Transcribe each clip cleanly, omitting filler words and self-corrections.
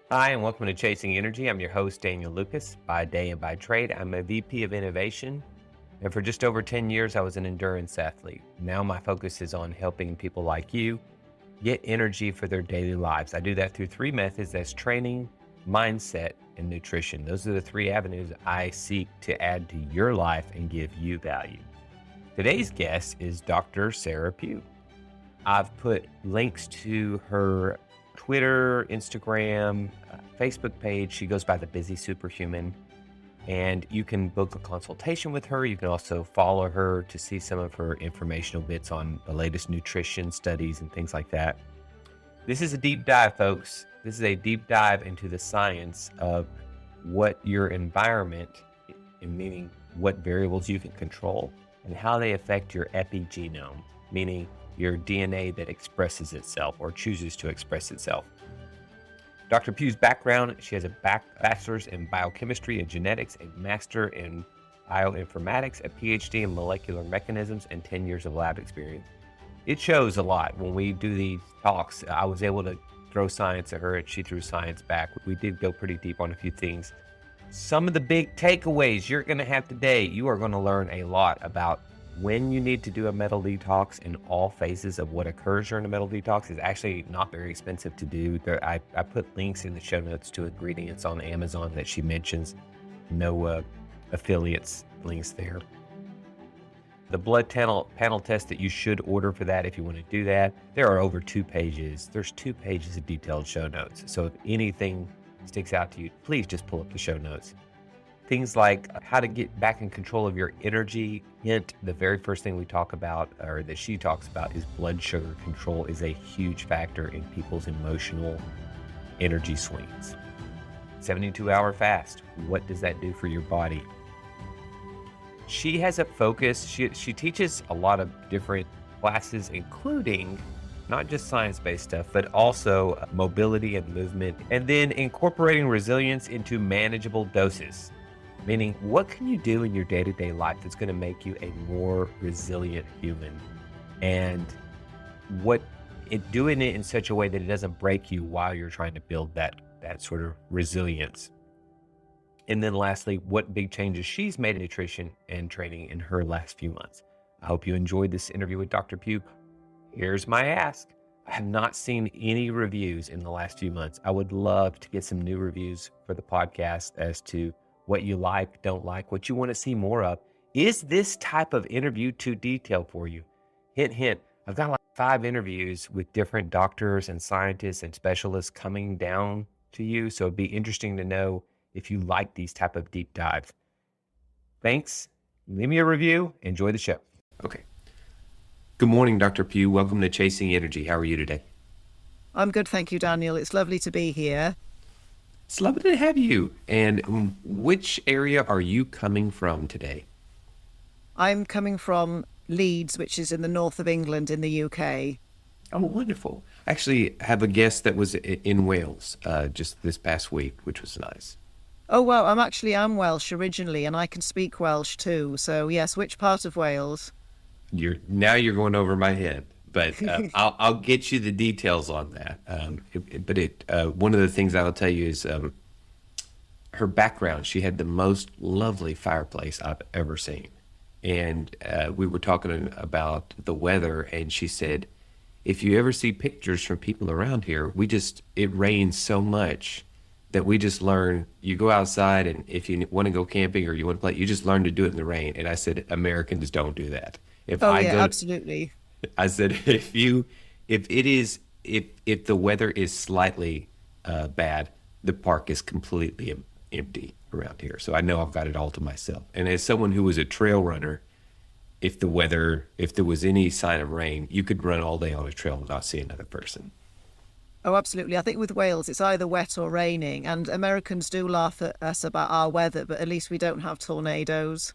Hi, and welcome to Chasing Energy. I'm your host, Daniel Lucas. By day and by trade, I'm a VP of Innovation. And for just over 10 years, I was an endurance athlete. Now my focus is on helping people like you get energy for their daily lives. I do that through three methods. That's training, mindset, and nutrition. Those are the three avenues I seek to add to your life and give you value. Today's guest is Dr. Sara Pugh. I've put links to her Twitter, Instagram, Facebook page. She goes by the Busy Superhuman, and you can book a consultation with her. You can also follow her to see some of her informational bits on the latest nutrition studies and things like that. This is a deep dive, folks. This is a deep dive into the science of what your environment, meaning what variables you can control, and how they affect your epigenome, meaning your DNA that expresses itself or chooses to express itself. Dr. Pugh's background, she has a bachelor's in biochemistry and genetics, a master in bioinformatics, a PhD in molecular mechanisms, and 10 years of lab experience. It shows a lot. When we do these talks, I was able to throw science at her and she threw science back. We did go pretty deep on a few things. Some of the big takeaways you're going to have today, you are going to learn a lot about when you need to do a metal detox in all phases of what occurs during a metal detox. Is actually not very expensive to do. I put links in the show notes to ingredients on Amazon that she mentions. No affiliates links there. The blood panel test that you should order for that if you want to do that, there are over 2 pages. There's 2 pages of detailed show notes. So if anything sticks out to you, please just pull up the show notes. Things like how to get back in control of your energy. Hint, the very first thing we talk about, or that she talks about, is blood sugar control is a huge factor in people's emotional energy swings. 72-hour fast. What does that do for your body? She has a focus. She teaches a lot of different classes, including not just science-based stuff, but also mobility and movement, and then incorporating resilience into manageable doses. Meaning, what can you do in your day-to-day life that's going to make you a more resilient human? And doing it in such a way that it doesn't break you while you're trying to build that sort of resilience. And then lastly, what big changes she's made in nutrition and training in her last few months. I hope you enjoyed this interview with Dr. Pugh. Here's my ask. I have not seen any reviews in the last few months. I would love to get some new reviews for the podcast as to what you like, don't like, what you want to see more of. Is this type of interview too detailed for you? Hint, hint. I've got like 5 interviews with different doctors and scientists and specialists coming down to you. So it'd be interesting to know if you like these type of deep dives. Thanks. Leave me a review. Enjoy the show. Okay. Good morning, Dr. Pugh. Welcome to Chasing Energy. How are you today? I'm good, thank you, Daniel. It's lovely to be here. It's lovely to have you. And which area are you coming from today? I'm coming from Leeds, which is in the north of England in the UK. Oh, wonderful. Actually, I have a guest that was in Wales just this past week, which was nice. Oh, well, I'm Welsh originally, and I can speak Welsh too. So, yes, which part of Wales? Now you're going over my head, but I'll get you the details on that. One of the things I'll tell you is her background. She had the most lovely fireplace I've ever seen, and we were talking about the weather, and she said, if you ever see pictures from people around here, it rains so much that we just learn, you go outside, and if you want to go camping or you want to play, you just learn to do it in the rain. And I said, Americans don't do that. Absolutely. I said, if the weather is slightly bad, the park is completely empty around here. So I know I've got it all to myself. And as someone who was a trail runner, if there was any sign of rain, you could run all day on a trail and not see another person. Oh, absolutely. I think with Wales, it's either wet or raining. And Americans do laugh at us about our weather, but at least we don't have tornadoes.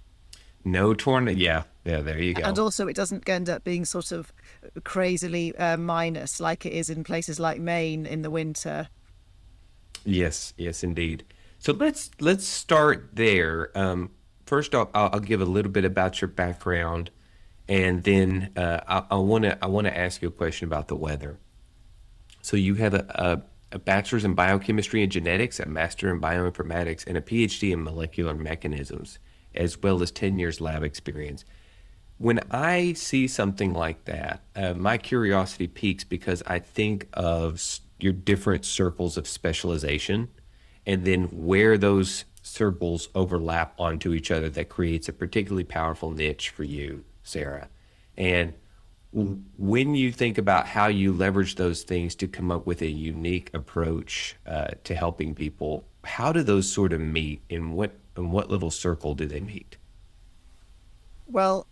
No tornado. Yeah, there you go. And also, it doesn't end up being sort of crazily minus like it is in places like Maine in the winter. Yes, indeed. So let's start there. First off, I'll give a little bit about your background, and then I want to ask you a question about the weather. So you have a bachelor's in biochemistry and genetics, a master in bioinformatics, and a PhD in molecular mechanisms, as well as 10 years lab experience. When I see something like that, my curiosity piques because I think of your different circles of specialization and then where those circles overlap onto each other that creates a particularly powerful niche for you, Sarah. And when you think about how you leverage those things to come up with a unique approach to helping people, how do those sort of meet? In what little circle do they meet? Well,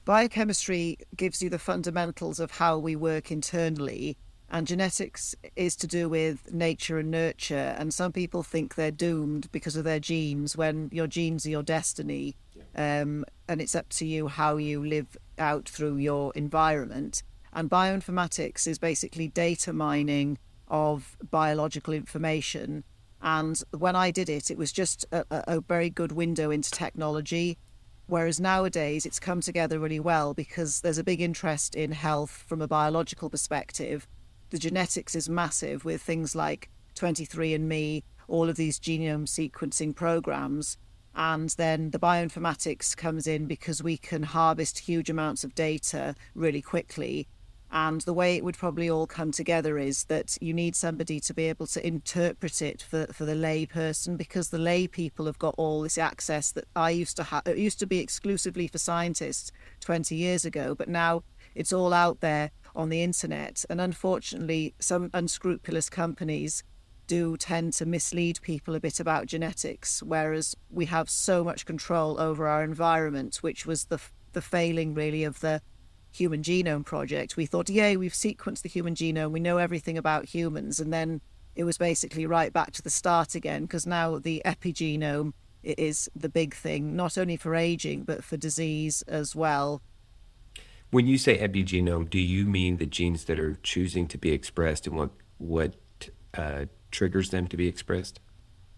biochemistry gives you the fundamentals of how we work internally, and genetics is to do with nature and nurture. And some people think they're doomed because of their genes, when your genes are your destiny. And it's up to you how you live out through your environment. And bioinformatics is basically data mining of biological information. And when I did it, it was just a very good window into technology. Whereas nowadays it's come together really well because there's a big interest in health from a biological perspective. The genetics is massive with things like 23andMe, all of these genome sequencing programs. And then the bioinformatics comes in because we can harvest huge amounts of data really quickly. And the way it would probably all come together is that you need somebody to be able to interpret it for the lay person, because the lay people have got all this access that I used to have. It used to be exclusively for scientists 20 years ago, but now it's all out there on the internet. And unfortunately, some unscrupulous companies do tend to mislead people a bit about genetics, whereas we have so much control over our environment, which was the failing really of the Human Genome Project. We thought, yay, we've sequenced the human genome, we know everything about humans, and then it was basically right back to the start again, because now the epigenome is the big thing, not only for aging but for disease as well. When you say epigenome, do you mean the genes that are choosing to be expressed and what triggers them to be expressed?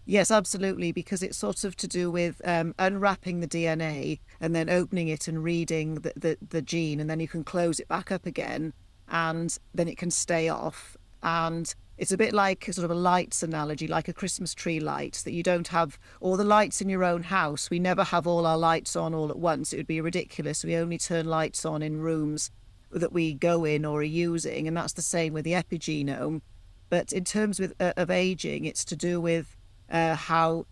Yes, absolutely, because it's sort of to do with unwrapping the DNA and then opening it and reading the gene, and then you can close it back up again, and then it can stay off. And it's a bit like a sort of a lights analogy, like a Christmas tree light, that you don't have all the lights in your own house. We never have all our lights on all at once. It would be ridiculous. We only turn lights on in rooms that we go in or are using, and that's the same with the epigenome. But in terms of aging, it's to do with how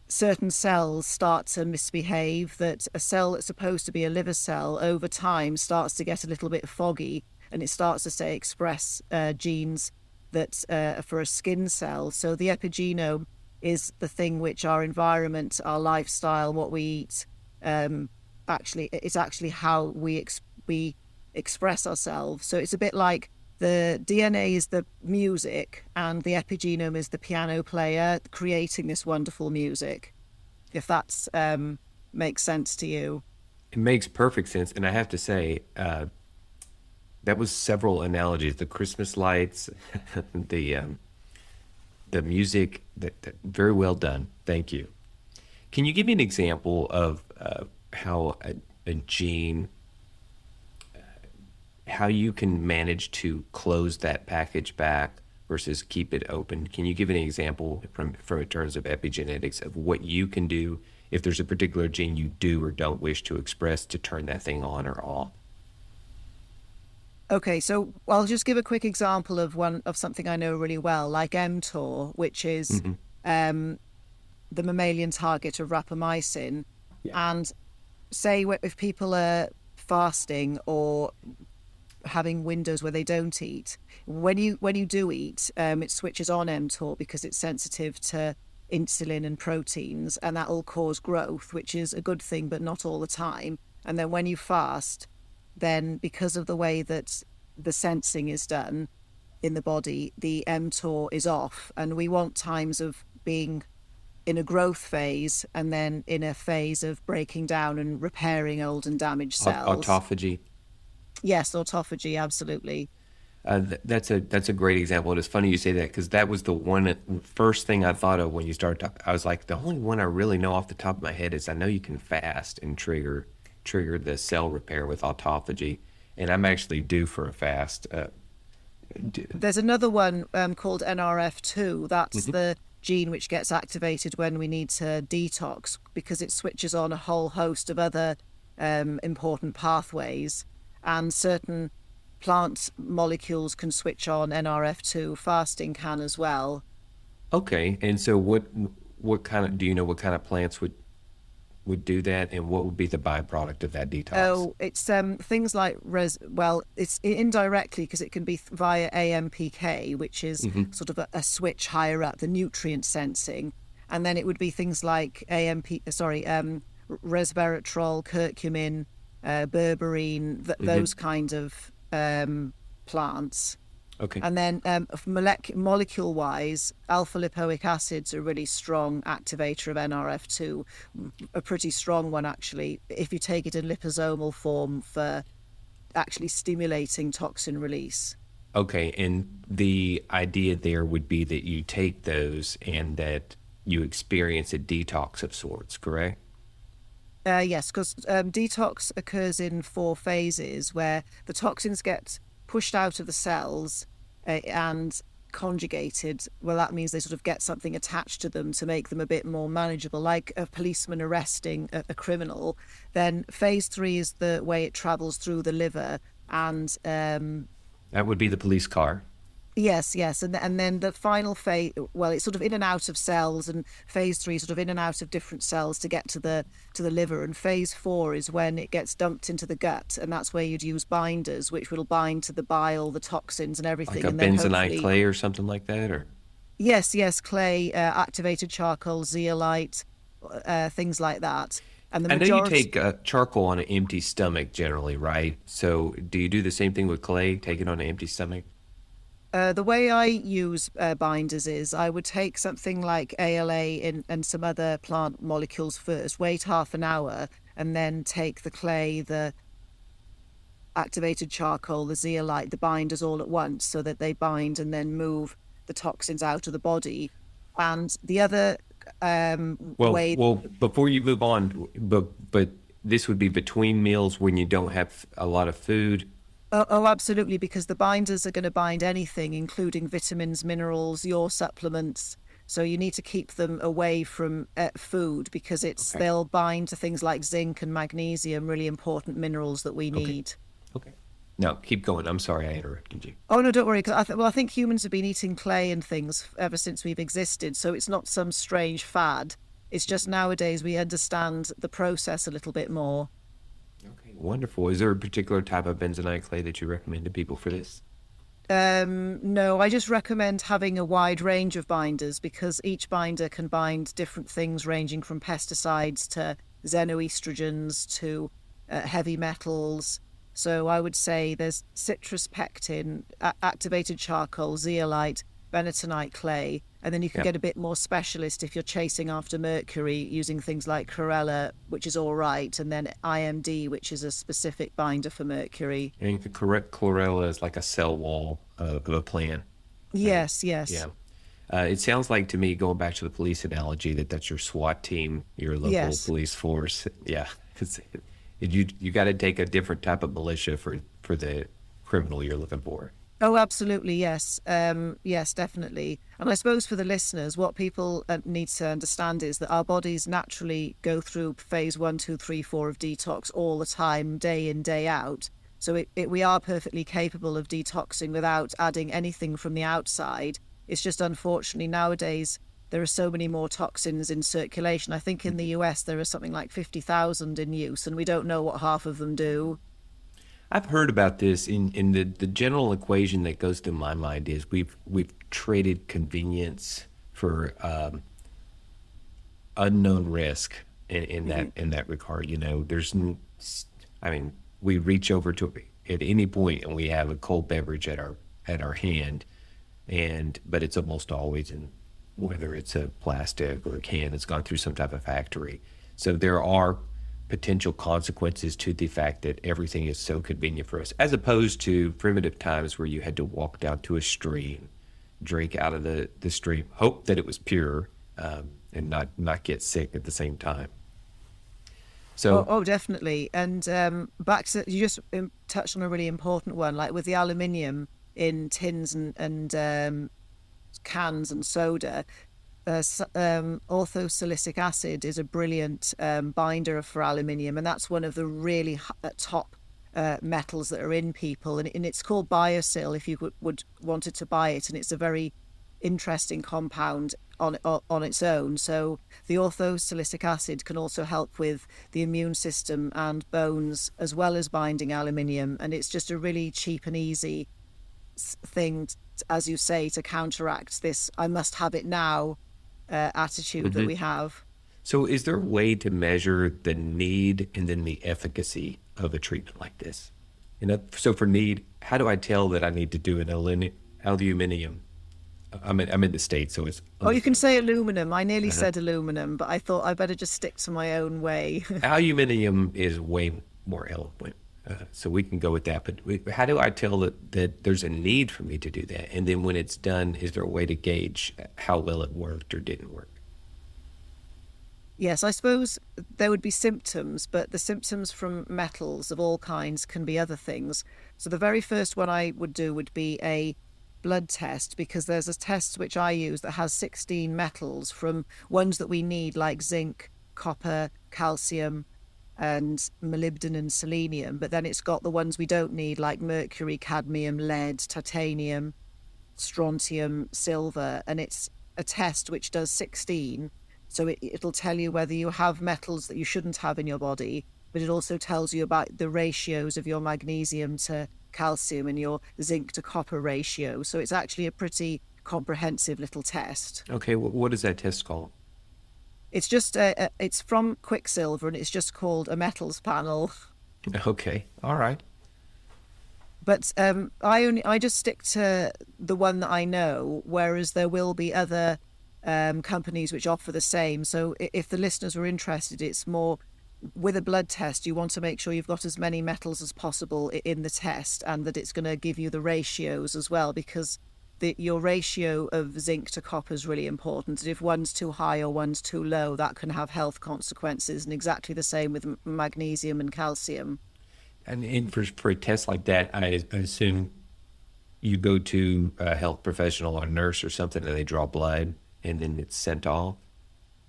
certain cells start to misbehave, that a cell that's supposed to be a liver cell over time starts to get a little bit foggy, and it starts to, say, express genes that are for a skin cell. So the epigenome is the thing which our environment, our lifestyle, what we eat, it's actually how we express ourselves. So it's a bit like the DNA is the music and the epigenome is the piano player creating this wonderful music, if that's makes sense to you. It makes perfect sense. And I have to say, that was several analogies: the Christmas lights, the the music. That very well done. Thank you. Can you give me an example of how a gene, how you can manage to close that package back versus keep it open? Can you give an example from in terms of epigenetics of what you can do if there's a particular gene you do or don't wish to express to turn that thing on or off? Okay, so I'll just give a quick example of one of something I know really well, like mTOR, which is Hmm. um, the mammalian target of rapamycin. Yeah. And say if people are fasting or having windows where they don't eat, when you do eat, it switches on mTOR because it's sensitive to insulin and proteins, and that will cause growth, which is a good thing, but not all the time. And then when you fast, then because of the way that the sensing is done in the body, the mTOR is off, and we want times of being in a growth phase and then in a phase of breaking down and repairing old and damaged cells. Autophagy. Yes, autophagy, absolutely. That's a great example. It's funny you say that because that was the one first thing I thought of when you started talking. I was like, the only one I really know off the top of my head is I know you can fast and trigger the cell repair with autophagy, and I'm actually due for a fast There's another one called NRF2. That's Mhm. the gene which gets activated when we need to detox because it switches on a whole host of other important pathways. And certain plant molecules can switch on NRF2. Fasting can as well. Okay, and so what kind of do you know what kind of plants would do that, and what would be the byproduct of that detox? Oh, it's things like well, it's indirectly because it can be via AMPK, which is Hmm. sort of a switch higher up, the nutrient sensing, and then it would be things like resveratrol, curcumin, berberine, Hmm. those kind of plants. Okay. And then molecule wise, alpha lipoic acid's a really strong activator of NRF2, a pretty strong one actually, if you take it in liposomal form for actually stimulating toxin release. Okay, and the idea there would be that you take those and that you experience a detox of sorts, correct? Yes, because detox occurs in four phases where the toxins get pushed out of the cells and conjugated. Well, that means they sort of get something attached to them to make them a bit more manageable, like a policeman arresting a criminal. Then phase three is the way it travels through the liver and That would be the police car. yes, yes, and then the final phase. Well, it's sort of in and out of cells, and phase three sort of in and out of different cells to get to the liver, and phase four is when it gets dumped into the gut, and that's where you'd use binders, which will bind to the bile, the toxins, and Like everything, a and then bentonite hopefully, clay or something like that, or yes, yes, clay, activated charcoal, zeolite, things like that, and the I know you majority. take charcoal on an empty stomach generally, right? So do you do the same thing with clay? Take it on an empty stomach? The way I use binders is I would take something like ALA and some other plant molecules first, wait half an hour, and then take the clay, the activated charcoal, the zeolite, the binders all at once so that they bind and then move the toxins out of the body. And the other way. Well, before you move on, but this would be between meals when you don't have a lot of food. Oh, absolutely, because the binders are going to bind anything, including vitamins, minerals, your supplements. So you need to keep them away from food because Okay. they'll bind to things like zinc and magnesium, really important minerals that we Okay. need. Okay. No, keep going. I'm sorry I interrupted you. Oh no, don't worry. Cause I think humans have been eating clay and things ever since we've existed, so it's not some strange fad. It's just nowadays we understand the process a little bit more. Okay, wonderful. Is there a particular type of bentonite clay that you recommend to people for this? No, I just recommend having a wide range of binders because each binder can bind different things ranging from pesticides to xenoestrogens to heavy metals. So I would say there's citrus pectin, activated charcoal, zeolite, bentonite clay, and then you can Yeah. get a bit more specialist if you're chasing after mercury using things like chlorella, which is all right, and then IMD, which is a specific binder for mercury. And the correct chlorella is like a cell wall of a plant. Right. Yes, yes, Yeah. It sounds like to me, going back to the police analogy, that's your SWAT team, your local yes. police force. Yeah. 'Cause you got to take a different type of militia for the criminal you're looking for. Oh, absolutely, yes. Yes, definitely. And I suppose for the listeners, what people need to understand is that our bodies naturally go through phase one, two, three, four of detox all the time, day in, day out. So we are perfectly capable of detoxing without adding anything from the outside. It's just unfortunately nowadays there are so many more toxins in circulation. I think in the US there are something like 50,000 in use, and we don't know what half of them do. I've heard about this in the general equation that goes through my mind is we've traded convenience for unknown risk Mhm. in that regard. You know, I mean, we reach over to at any point and we have a cold beverage at our hand, and but it's almost always in whether it's a plastic or a can, it's gone through some type of factory. So there are potential consequences to the fact that everything is so convenient for us, as opposed to primitive times where you had to walk down to a stream, drink out of the stream, hope that it was pure, and not get sick at the same time. Oh, So oh, definitely. And back to you just touched on a really important one. Like with the aluminium, in tins and cans and soda. Ortho acid is a brilliant binder for aluminium, and that's one of the really top metals that are in people, and it's called biosil if you would wanted to buy it, and it's a very interesting compound on its own. So the orthosilicic acid can also help with the immune system and bones, as well as binding aluminium, and it's just a really cheap and easy thing, as you say, to counteract this "I must have it now" attitude that Hmm. we have. So, is there a way to measure the need and then the efficacy of a treatment like this? So for need, how do I tell that I need to do an aluminum? I'm in the States, so it's Oh, you can say aluminum. I nearly uh said aluminum, but I thought I better just stick to my own way. aluminum is way more eloquent. So we can go with that. But how do I tell that there's a need for me to do that? And then when it's done, is there a way to gauge how well it worked or didn't work? Yes, I suppose there would be symptoms, but the symptoms from metals of all kinds can be other things. So the very first one I would do would be a blood test, because there's a test which I use that has 16 metals, from ones that we need like zinc, copper, calcium, and molybdenum and selenium. But then it's got the ones we don't need like mercury, cadmium, lead, titanium, strontium, silver, and it's a test which does 16. So it'll tell you whether you have metals that you shouldn't have in your body, but it also tells you about the ratios of your magnesium to calcium and your zinc to copper ratio. So it's actually a pretty comprehensive little test. Okay, what is that test called? It's just it's from Quicksilver, and it's just called a metals panel. Okay, all right. But I just stick to the one that I know, whereas there will be other companies which offer the same. So if the listeners were interested, it's more with a blood test, you want to make sure you've got as many metals as possible in the test, and that it's going to give you the ratios as well, because your ratio of zinc to copper is really important. And if one's too high or one's too low, that can have health consequences. And exactly the same with magnesium and calcium. And for a test like that, I assume you go to a health professional or nurse or something, and they draw blood, and then it's sent off.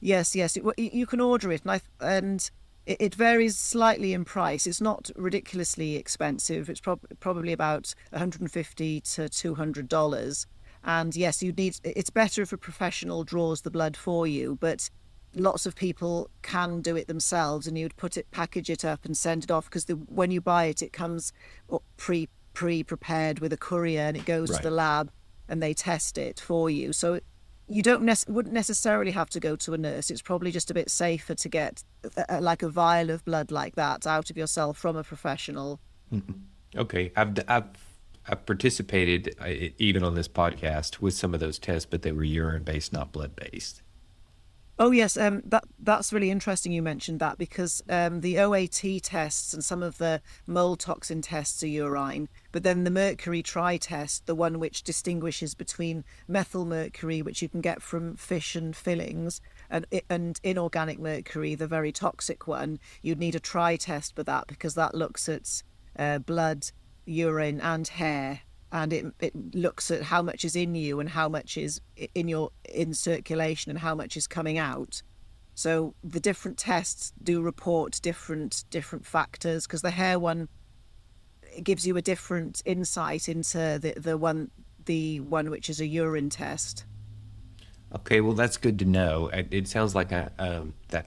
Yes, yes. You can order it, and it varies slightly in price. It's not ridiculously expensive. It's probably about $150 to $200. And yes, you need. It's better if a professional draws the blood for you, but lots of people can do it themselves, and you'd package it up and send it off, because when you buy it, it comes prepared with a courier, and it goes to Right. the lab, and they test it for you. So you wouldn't necessarily have to go to a nurse. It's probably just a bit safer to get like a vial of blood like that out of yourself from a professional. Okay, I've participated even on this podcast with some of those tests, but they were urine based, not blood based. Oh yes, that's really interesting you mentioned that, because the OAT tests and some of the mold toxin tests are urine, but then the mercury tri test, the one which distinguishes between methyl mercury, which you can get from fish and fillings, and inorganic mercury, the very toxic one, you'd need a tri test for that, because that looks at blood, urine, and hair. And it looks at how much is in you and how much is in circulation and how much is coming out. So the different tests do report different factors, because the hair one, it gives you a different insight into the one which is a urine test. Okay, well that's good to know. It sounds like that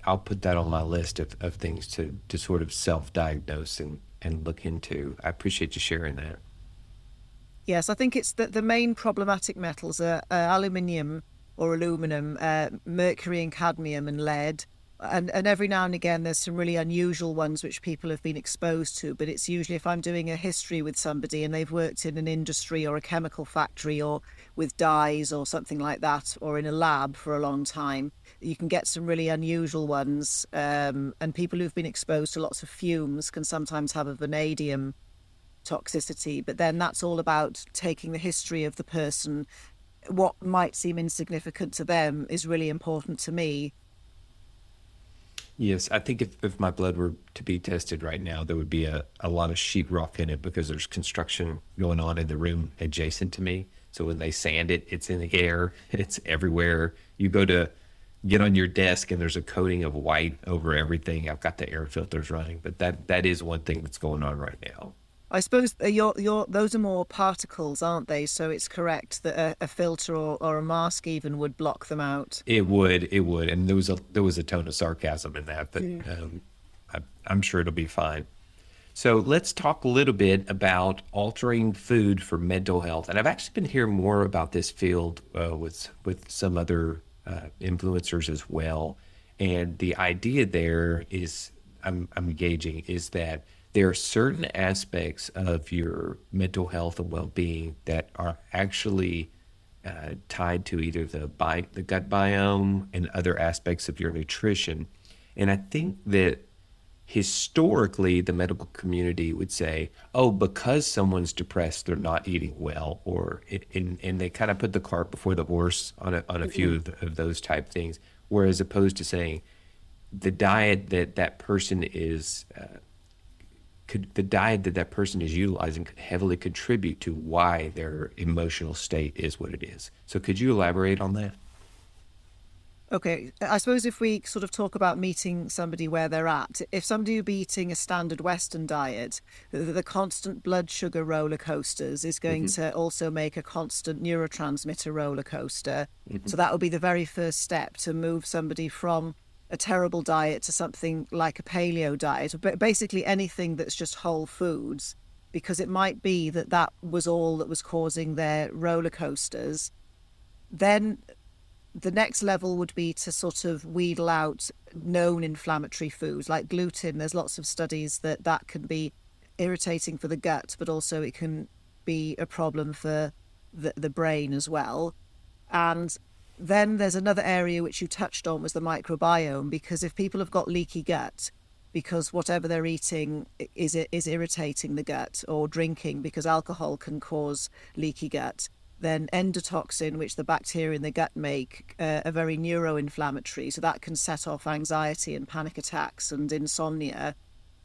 I'll put that on my list of things to sort of self diagnose and look into. I appreciate you sharing that. Yes, I think it's the main problematic metals are aluminium or aluminum, mercury and cadmium and lead. And every now and again, there's some really unusual ones which people have been exposed to. But it's usually if I'm doing a history with somebody and they've worked in an industry or a chemical factory or with dyes or something like that, or in a lab for a long time, you can get some really unusual ones. And people who've been exposed to lots of fumes can sometimes have a vanadium toxicity, but then that's all about taking the history of the person. What might seem insignificant to them is really important to me. Yes, I think if my blood were to be tested right now, there would be a lot of sheetrock in it because there's construction going on in the room adjacent to me. So when they sand it, it's in the air, it's everywhere. You go to get on your desk and there's a coating of white over everything. I've got the air filters running, but that is one thing that's going on right now. I suppose your those are more particles, aren't they? So it's correct that a filter or a mask even would block them out. It would, and there was a tone of sarcasm in that, but Mm. I'm sure it'll be fine. So let's talk a little bit about altering food for mental health. And I've actually been hearing more about this field with some other influencers as well. And the idea there is, I'm gauging, is that there are certain aspects of your mental health and well-being that are actually tied to either the gut biome and other aspects of your nutrition. And I think that historically the medical community would say, oh, because someone's depressed, they're not eating well, and they kind of put the cart before the horse on a few of those type things, whereas opposed to saying the diet that person is the diet that person is utilizing could heavily contribute to why their emotional state is what it is. So could you elaborate on that? Okay, I suppose if we sort of talk about meeting somebody where they're at, if somebody would be eating a standard Western diet, the constant blood sugar roller coasters is going Hmm. to also make a constant neurotransmitter roller coaster. Hmm. So that would be the very first step to move somebody from a terrible diet to something like a paleo diet, but basically anything that's just whole foods, because it might be that that was all that was causing their roller coasters. Then the next level would be to sort of wheedle out known inflammatory foods like gluten. There's lots of studies that that can be irritating for the gut, but also it can be a problem for the brain as well. And then there's another area which you touched on was the microbiome, because if people have got leaky gut, because whatever they're eating is irritating the gut, or drinking because alcohol can cause leaky gut, then endotoxin, which the bacteria in the gut make, are very neuroinflammatory. So that can set off anxiety and panic attacks and insomnia.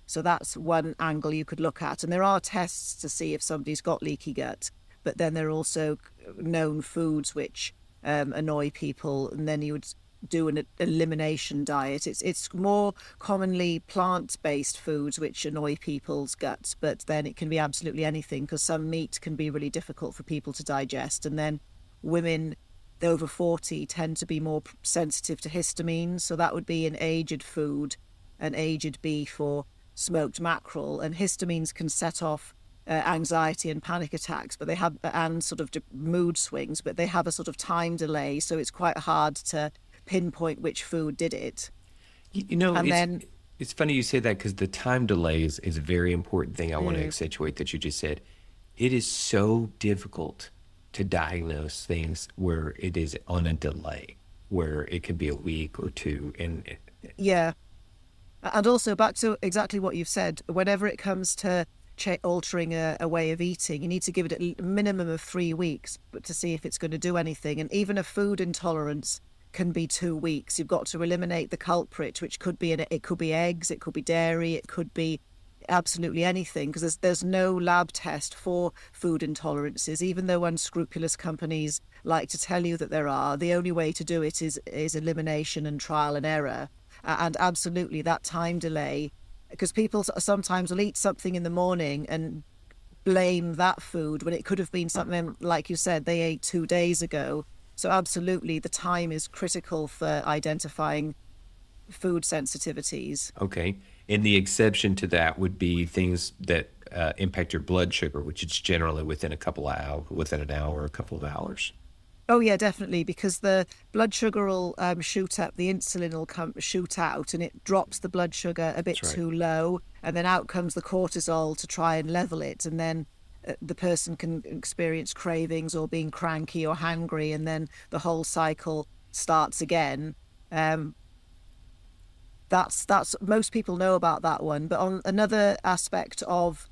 So that's one angle you could look at. And there are tests to see if somebody's got leaky gut, but then there are also known foods which annoy people. And then you would do an elimination diet. It's more commonly plant-based foods which annoy people's guts, but then it can be absolutely anything, because some meat can be really difficult for people to digest. And then women over 40 tend to be more sensitive to histamine. So that would be an aged food, an aged beef or smoked mackerel. And histamines can set off anxiety and panic attacks, but they have, and sort of mood swings, but they have a sort of time delay. So it's quite hard to pinpoint which food did it. You know, And it's then, it's funny you say that because the time delay is a very important thing I want to mm, accentuate that you just said. It is so difficult to diagnose things where it is on a delay, where it could be a week or two, and yeah. And also back to exactly what you've said, whenever it comes to altering a way of eating, you need to give it a minimum of 3 weeks but to see if it's going to do anything. And even a food intolerance can be 2 weeks. You've got to eliminate the culprit, which could be it could be eggs, it could be dairy, it could be absolutely anything, because there's no lab test for food intolerances, even though unscrupulous companies like to tell you that there are. The only way to do it is elimination and trial and error. And absolutely that time delay, because people sometimes will eat something in the morning and blame that food when it could have been something, like you said, they ate 2 days ago. So absolutely the time is critical for identifying food sensitivities. okay. And the exception to that would be things that impact your blood sugar, which is generally within a couple of hours, within an hour, a couple of hours. Oh yeah, definitely, because the blood sugar will shoot up, the insulin will shoot out, and it drops the blood sugar a bit That's right. too low, and then out comes the cortisol to try and level it, and then the person can experience cravings or being cranky or hangry, and then the whole cycle starts again. Um, that's most people know about that one, but on another aspect of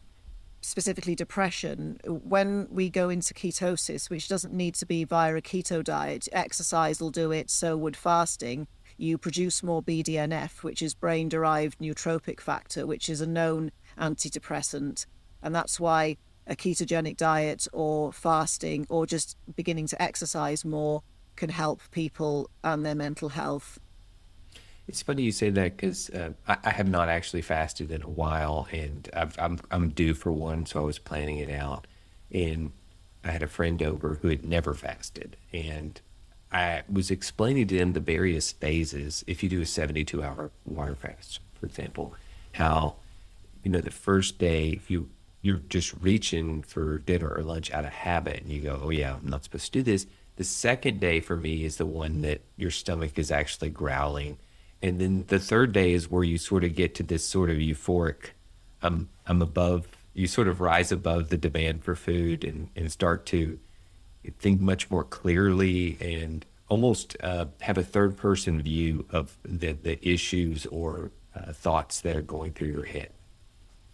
specifically depression, when we go into ketosis, which doesn't need to be via a keto diet, exercise will do it, so would fasting. you produce more BDNF, which is brain-derived neurotrophic factor, which is a known antidepressant. And that's why a ketogenic diet or fasting or just beginning to exercise more can help people and their mental health. It's funny you say that because I have not actually fasted in a while, and I'm due for one, so I was planning it out. And I had a friend over who had never fasted, and I was explaining to him the various phases. If you do a 72-hour water fast, for example, how the first day you're just reaching for dinner or lunch out of habit, and you go, oh yeah, I'm not supposed to do this. The second day for me is the one that your stomach is actually growling. And then the third day is where you sort of get to this sort of euphoric, I'm above, you sort of rise above the demand for food and start to think much more clearly and almost have a third person view of the issues or thoughts that are going through your head.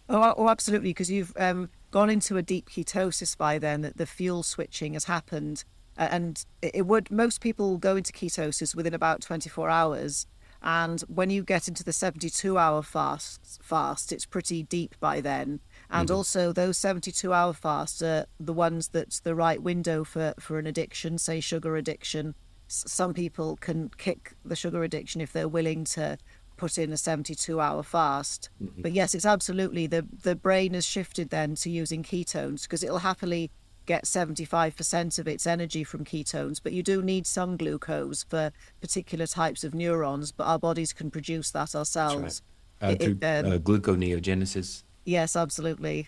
Oh, absolutely, because you've gone into a deep ketosis by then, that the fuel switching has happened. And it would, most people go into ketosis within about 24 hours. And when you get into the 72-hour fast, it's pretty deep by then. And also those 72-hour fasts are the ones that's the right window for an addiction, say sugar addiction. Some people can kick the sugar addiction if they're willing to put in a 72-hour fast. But yes, it's absolutely, the brain has shifted then to using ketones because it'll happily get 75% of its energy from ketones, but you do need some glucose for particular types of neurons, but our bodies can produce that That's right. ourselves. Through gluconeogenesis. Yes, absolutely.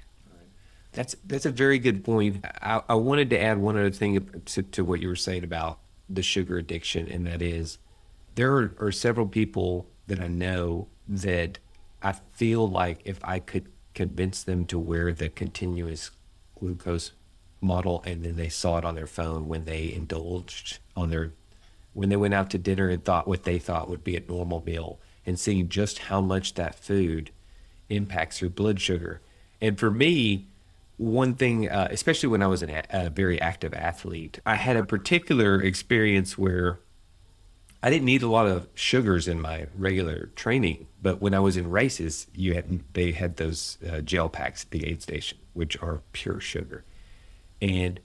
That's a very good point. I wanted to add one other thing to what you were saying about the sugar addiction, and that is there are several people that I know that I feel like if I could convince them to wear the continuous glucose model and then they saw it on their phone when they indulged when they went out to dinner and thought what they thought would be a normal meal, and seeing just how much that food impacts your blood sugar. And for me, one thing, especially when I was a very active athlete, I had a particular experience where I didn't need a lot of sugars in my regular training, but when I was in races, they had those gel packs at the aid station, which are pure sugar. And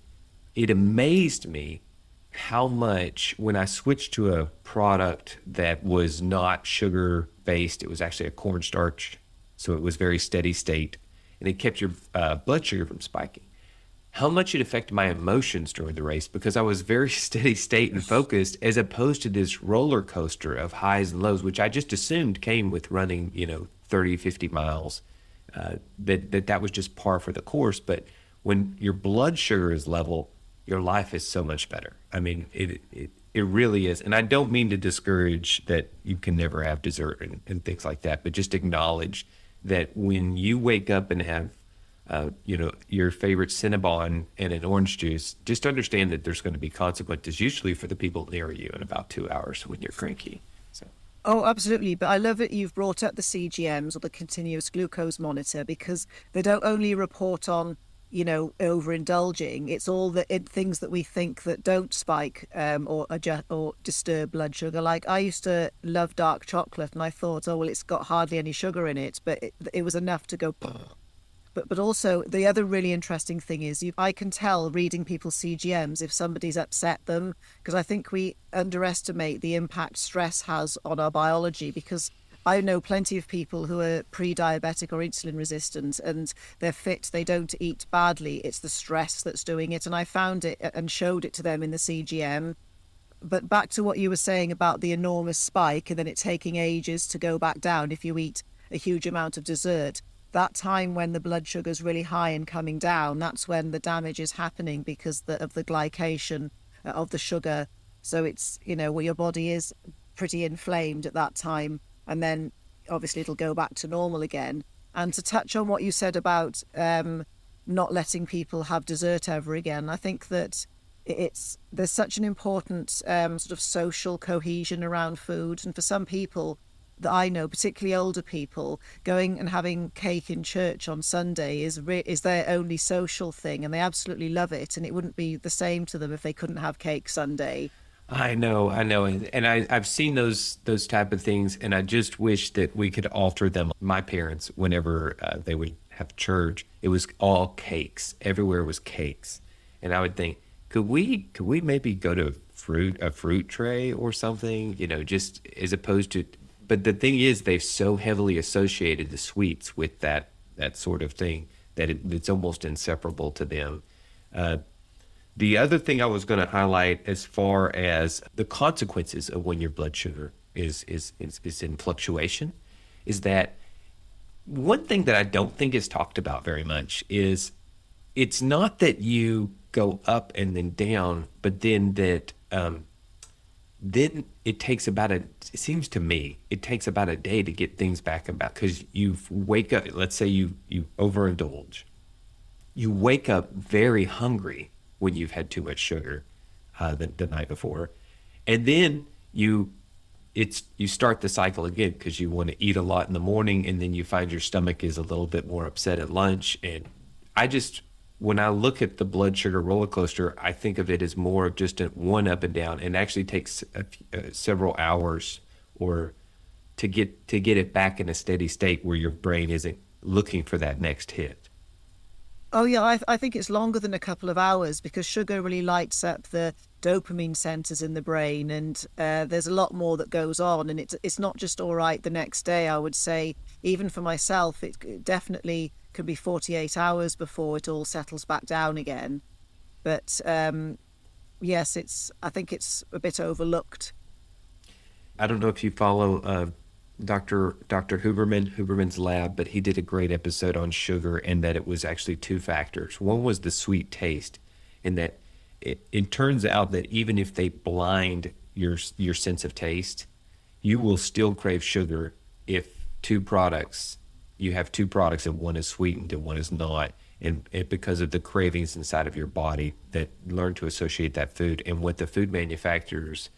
it amazed me how much, when I switched to a product that was not sugar based, it was actually a cornstarch, so it was very steady state, and it kept your blood sugar from spiking, how much it affected my emotions during the race, because I was very steady state and focused, as opposed to this roller coaster of highs and lows, which I just assumed came with running 30, 50 miles, that was just par for the course. But when your blood sugar is level, your life is so much better. I mean, it really is. And I don't mean to discourage that you can never have dessert and things like that, but just acknowledge that when you wake up and have, your favorite Cinnabon and an orange juice, just understand that there's going to be consequences, usually for the people near you, in about 2 hours when you're cranky. So. Oh, absolutely. But I love that you've brought up the CGMs, or the continuous glucose monitor, because they don't only report on overindulging. It's all the things that we think that don't spike or adjust or disturb blood sugar. Like, I used to love dark chocolate, and I thought, oh well, it's got hardly any sugar in it, but it was enough to go. But also the other really interesting thing is I can tell reading people's CGMs if somebody's upset them, because I think we underestimate the impact stress has on our biology. Because I know plenty of people who are pre-diabetic or insulin resistant, and they're fit, they don't eat badly. It's the stress that's doing it. And I found it and showed it to them in the CGM. But back to what you were saying about the enormous spike and then it taking ages to go back down if you eat a huge amount of dessert. That time when the blood sugar's really high and coming down, that's when the damage is happening because of the glycation of the sugar. So it's, where your body is pretty inflamed at that time. And then obviously it'll go back to normal again. And to touch on what you said about not letting people have dessert ever again, I think that there's such an important sort of social cohesion around food. And for some people that I know, particularly older people, going and having cake in church on Sunday is their only social thing, and they absolutely love it. And it wouldn't be the same to them if they couldn't have cake Sunday. I know, and I've seen those type of things, and I just wish that we could alter them. My parents, whenever they would have church, it was all cakes. Everywhere was cakes, and I would think, could we maybe go to fruit tray or something, just as opposed to. But the thing is, they've so heavily associated the sweets with that sort of thing that it's almost inseparable to them. Uh, the other thing I was going to highlight, as far as the consequences of when your blood sugar is in fluctuation, is that one thing that I don't think is talked about very much is it's not that you go up and then down, but then it takes about it seems to me it takes about a day to get things back about, because you wake up, let's say you overindulge, you wake up very hungry when you've had too much sugar the night before, and then you start the cycle again because you want to eat a lot in the morning, and then you find your stomach is a little bit more upset at lunch. And I just when I look at the blood sugar roller coaster, I think of it as more of just a one up and down, and actually takes several hours or to get it back in a steady state where your brain isn't looking for that next hit. Oh yeah, I think it's longer than a couple of hours because sugar really lights up the dopamine centers in the brain, and there's a lot more that goes on, and it's not just all right the next day. I would say even for myself, it definitely can be 48 hours before it all settles back down again. But yes, it's I think it's a bit overlooked. I don't know if you follow Dr. Huberman's lab, but he did a great episode on sugar, and that it was actually two factors. One was the sweet taste, and that it turns out that even if they blind your sense of taste, you will still crave sugar if you have two products and one is sweetened and one is not, and because of the cravings inside of your body that learn to associate that food. And what the food manufacturers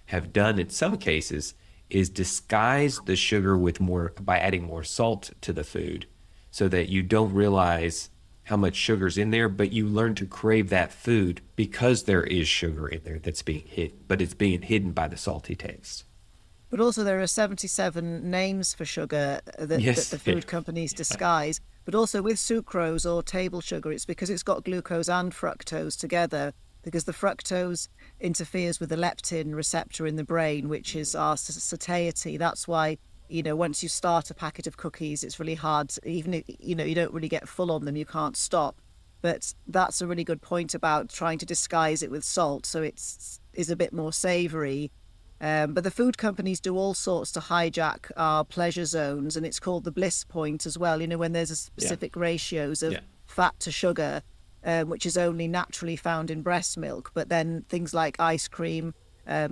have done in some cases is disguise the sugar with more by adding more salt to the food, so that you don't realize how much sugar's in there, but you learn to crave that food because there is sugar in there that's being hidden, but it's being hidden by the salty taste. But also, there are 77 names for sugar that Yes. the food companies disguise. But also with sucrose or table sugar, it's because it's got glucose and fructose together, because the fructose interferes with the leptin receptor in the brain, which is our satiety. That's why, once you start a packet of cookies, it's really hard, even if, you don't really get full on them, you can't stop. But that's a really good point about trying to disguise it with salt, so is a bit more savory. But the food companies do all sorts to hijack our pleasure zones, and it's called the bliss point as well. When there's a Yeah. specific ratios of Yeah. fat to sugar, which is only naturally found in breast milk. But then things like ice cream,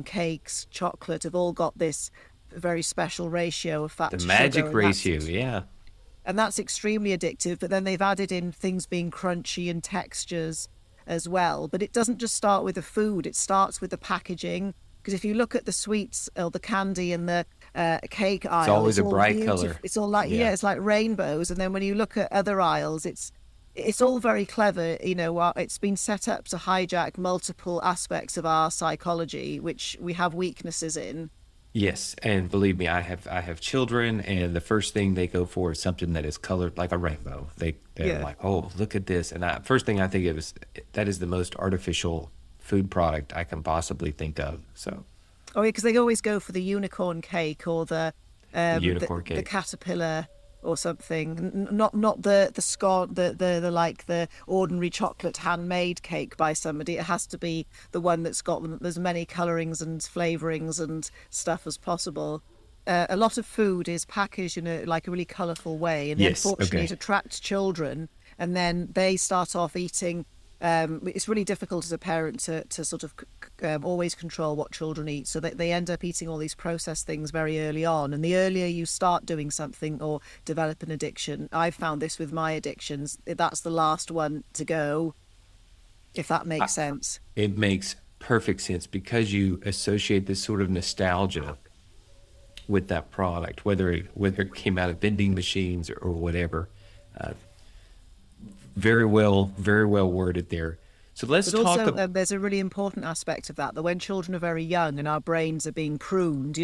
cakes, chocolate have all got this very special ratio of fat The to sugar, magic ratio. Yeah. and that's extremely addictive. But then they've added in things being crunchy and textures as well. But it doesn't just start with the food, it starts with the packaging. Because if you look at the sweets or the candy and the cake It's aisle, always it's a all bright beautiful. color. It's all like, Yeah. yeah, it's like rainbows. And then when you look at other aisles, it's all very clever. It's been set up to hijack multiple aspects of our psychology, which we have weaknesses in. Yes, and believe me, I have children, and the first thing they go for is something that is colored like a rainbow. They're Yeah. like, "Oh, look at this!" And first thing I think of is that is the most artificial food product I can possibly think of. So Oh, yeah, because they always go for the unicorn cake or the the um the, unicorn the cake. caterpillar or something. Not the scone, the like the ordinary chocolate handmade cake by somebody. It has to be the one that's got as many colorings and flavorings and stuff as possible. A lot of food is packaged in like a really colorful way, and Yes. unfortunately, it Okay. attracts children, and then they start off eating. It's really difficult as a parent to sort of always control what children eat. So they end up eating all these processed things very early on. And the earlier you start doing something or develop an addiction, I've found this with my addictions, that's the last one to go, if that I, makes sense. it makes perfect sense because you associate this sort of nostalgia with that product, whether it came out of vending machines or whatever. Uh, very well worded there. So let's But talk. also, there's a really important aspect of that when children are very young and our brains are being pruned,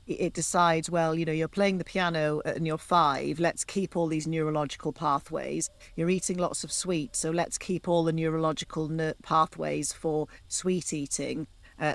it decides, well, you're playing the piano and you're 5. Let's keep all these neurological pathways. You're eating lots of sweets, so let's keep all the neurological pathways for sweet eating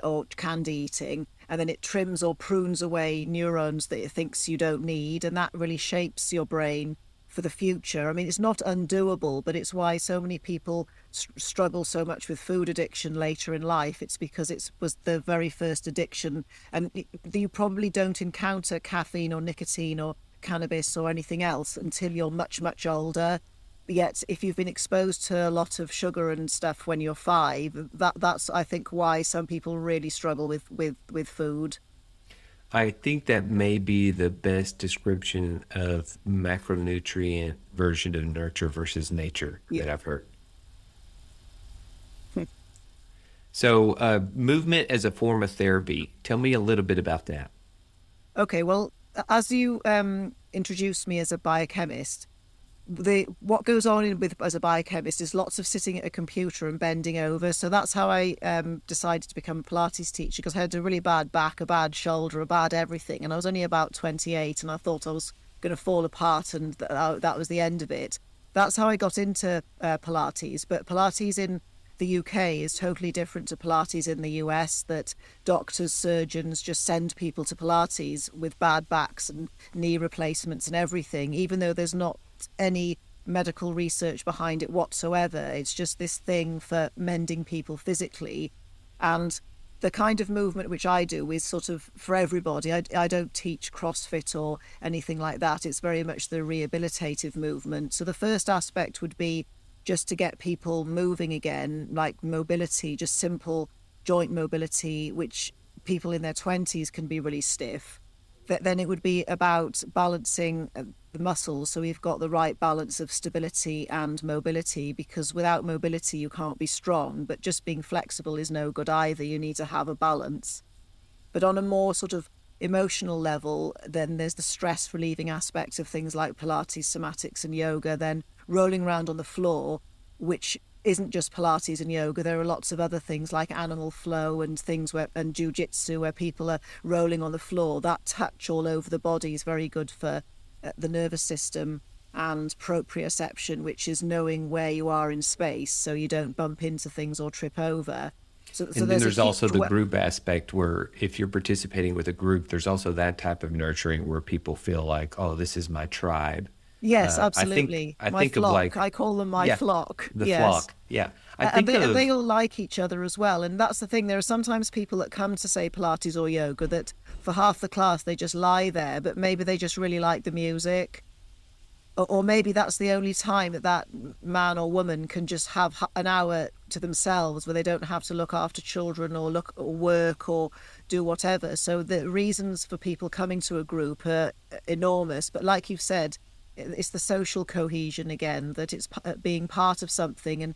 or candy eating. And then it trims or prunes away neurons that it thinks you don't need. And that really shapes your brain for the future. I mean, it's not undoable, but it's why so many people struggle so much with food addiction later in life. It's because it was the very first addiction, and you probably don't encounter caffeine or nicotine or cannabis or anything else until you're much, much older. Yet, if you've been exposed to a lot of sugar and stuff when you're 5, that's I think why some people really struggle with food. I think that may be the best description of macronutrient version of nurture versus nature Yeah. that I've heard. So, movement as a form of therapy. Tell me a little bit about that. Okay, well, as you introduced me as a biochemist, what goes on with as a biochemist is lots of sitting at a computer and bending over. So that's how I decided to become a Pilates teacher, because I had a really bad back, a bad shoulder, a bad everything, and I was only about 28, and I thought I was going to fall apart, and that was the end of it. That's how I got into Pilates. But Pilates in the UK is totally different to Pilates in the US, that doctors, surgeons just send people to Pilates with bad backs and knee replacements and everything, even though there's not any medical research behind it whatsoever. It's just this thing for mending people physically. And the kind of movement which I do is sort of for everybody. I don't teach CrossFit or anything like that. It's very much the rehabilitative movement. So the first aspect would be just to get people moving again, like mobility, just simple joint mobility, which people in their 20s can be really stiff. Then it would be about balancing the muscles, so we've got the right balance of stability and mobility, because without mobility you can't be strong, but just being flexible is no good either. You need to have a balance. But on a more sort of emotional level, then there's the stress relieving aspect of things like Pilates, somatics, and yoga, then rolling around on the floor, which isn't just Pilates and yoga. There are lots of other things like animal flow and things and jiu-jitsu, where people are rolling on the floor. That touch all over the body is very good for the nervous system, and proprioception, which is knowing where you are in space so you don't bump into things or trip over. So And then there's a there's also huge the group aspect where if you're participating with a group, there's also that type of nurturing where people feel like, oh, this is my tribe. Yes, I think absolutely. I My think of flock. like, I call them my yeah, flock. the Yes. flock. Yeah. I And think they of all like each other as well. And that's the thing. There are sometimes people that come to, say, Pilates or yoga, that for half the class they just lie there, but maybe they just really like the music. Or maybe that's the only time that man or woman can just have an hour to themselves, where they don't have to look after children or look or work or do whatever. So the reasons for people coming to a group are enormous. But like you've said, it's the social cohesion again, that it's being part of something and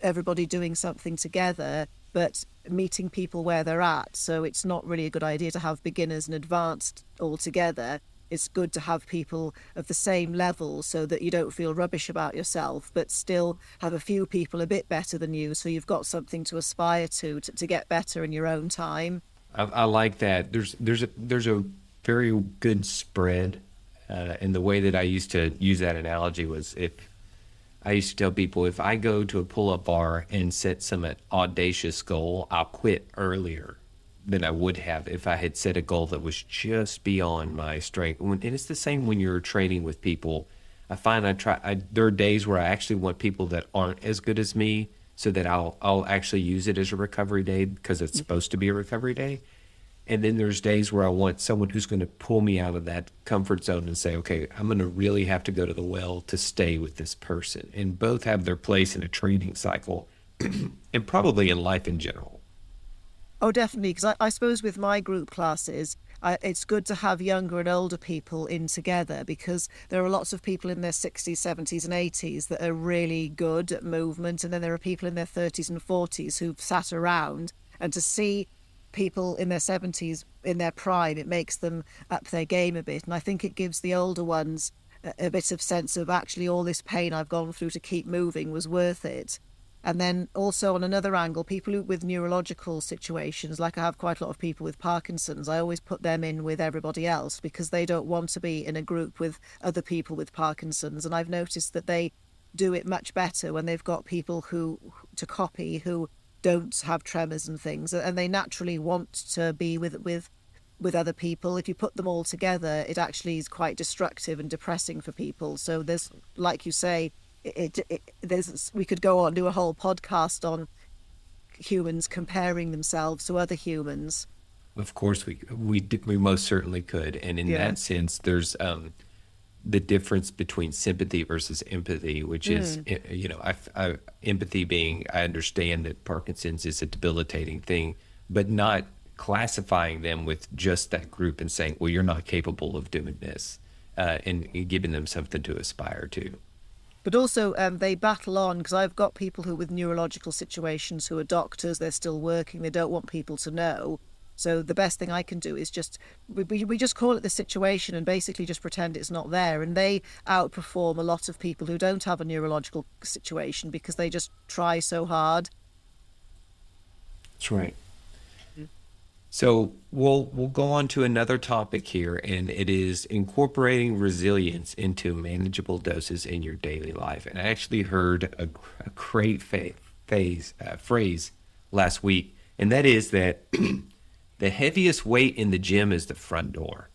everybody doing something together, but meeting people where they're at. So it's not really a good idea to have beginners and advanced all together. It's good to have people of the same level so that you don't feel rubbish about yourself, but still have a few people a bit better than you, so you've got something to aspire to get better in your own time. I like that. There's a very good spread, and the way that I used to use that analogy was, if I used to tell people, if I go to a pull-up bar and set some audacious goal, I'll quit earlier than I would have if I had set a goal that was just beyond my strength. And it's the same when you're training with people. I find there are days where I actually want people that aren't as good as me, so that I'll actually use it as a recovery day, because it's supposed to be a recovery day. And then there's days where I want someone who's going to pull me out of that comfort zone and say, okay, I'm going to really have to go to the well to stay with this person. And both have their place in a training cycle and probably in life in general. Oh, definitely. Because I suppose with my group classes, it's good to have younger and older people in together, because there are lots of people in their 60s, 70s, and 80s that are really good at movement. And then there are people in their 30s and 40s who've sat around. And to see people in their 70s in their prime, it makes them up their game a bit. And I think it gives the older ones a bit of sense of, actually, all this pain I've gone through to keep moving was worth it. And then also on another angle, with neurological situations, like I have quite a lot of people with Parkinson's, I always put them in with everybody else because they don't want to be in a group with other people with Parkinson's. And I've noticed that they do it much better when they've got people who to copy who don't have tremors and things, and they naturally want to be with other people. If you put them all together, it actually is quite destructive and depressing for people. So there's, like you say, there's we could go on do a whole podcast on humans comparing themselves to other humans. Of course, we most certainly could. And in Yeah. that sense, there's the difference between sympathy versus empathy, which is, Mm. empathy being, I understand that Parkinson's is a debilitating thing, but not classifying them with just that group and saying, well, you're not capable of doing this, and giving them something to aspire to. But also, they battle on because I've got people who with neurological situations who are doctors. They're still working. They don't want people to know. So the best thing I can do is just we just call it the situation and basically just pretend it's not there. And they outperform a lot of people who don't have a neurological situation because they just try so hard. That's right. So we'll go on to another topic here, and it is incorporating resilience into manageable doses in your daily life. And I actually heard a great phrase last week, and that is that the heaviest weight in the gym is the front door,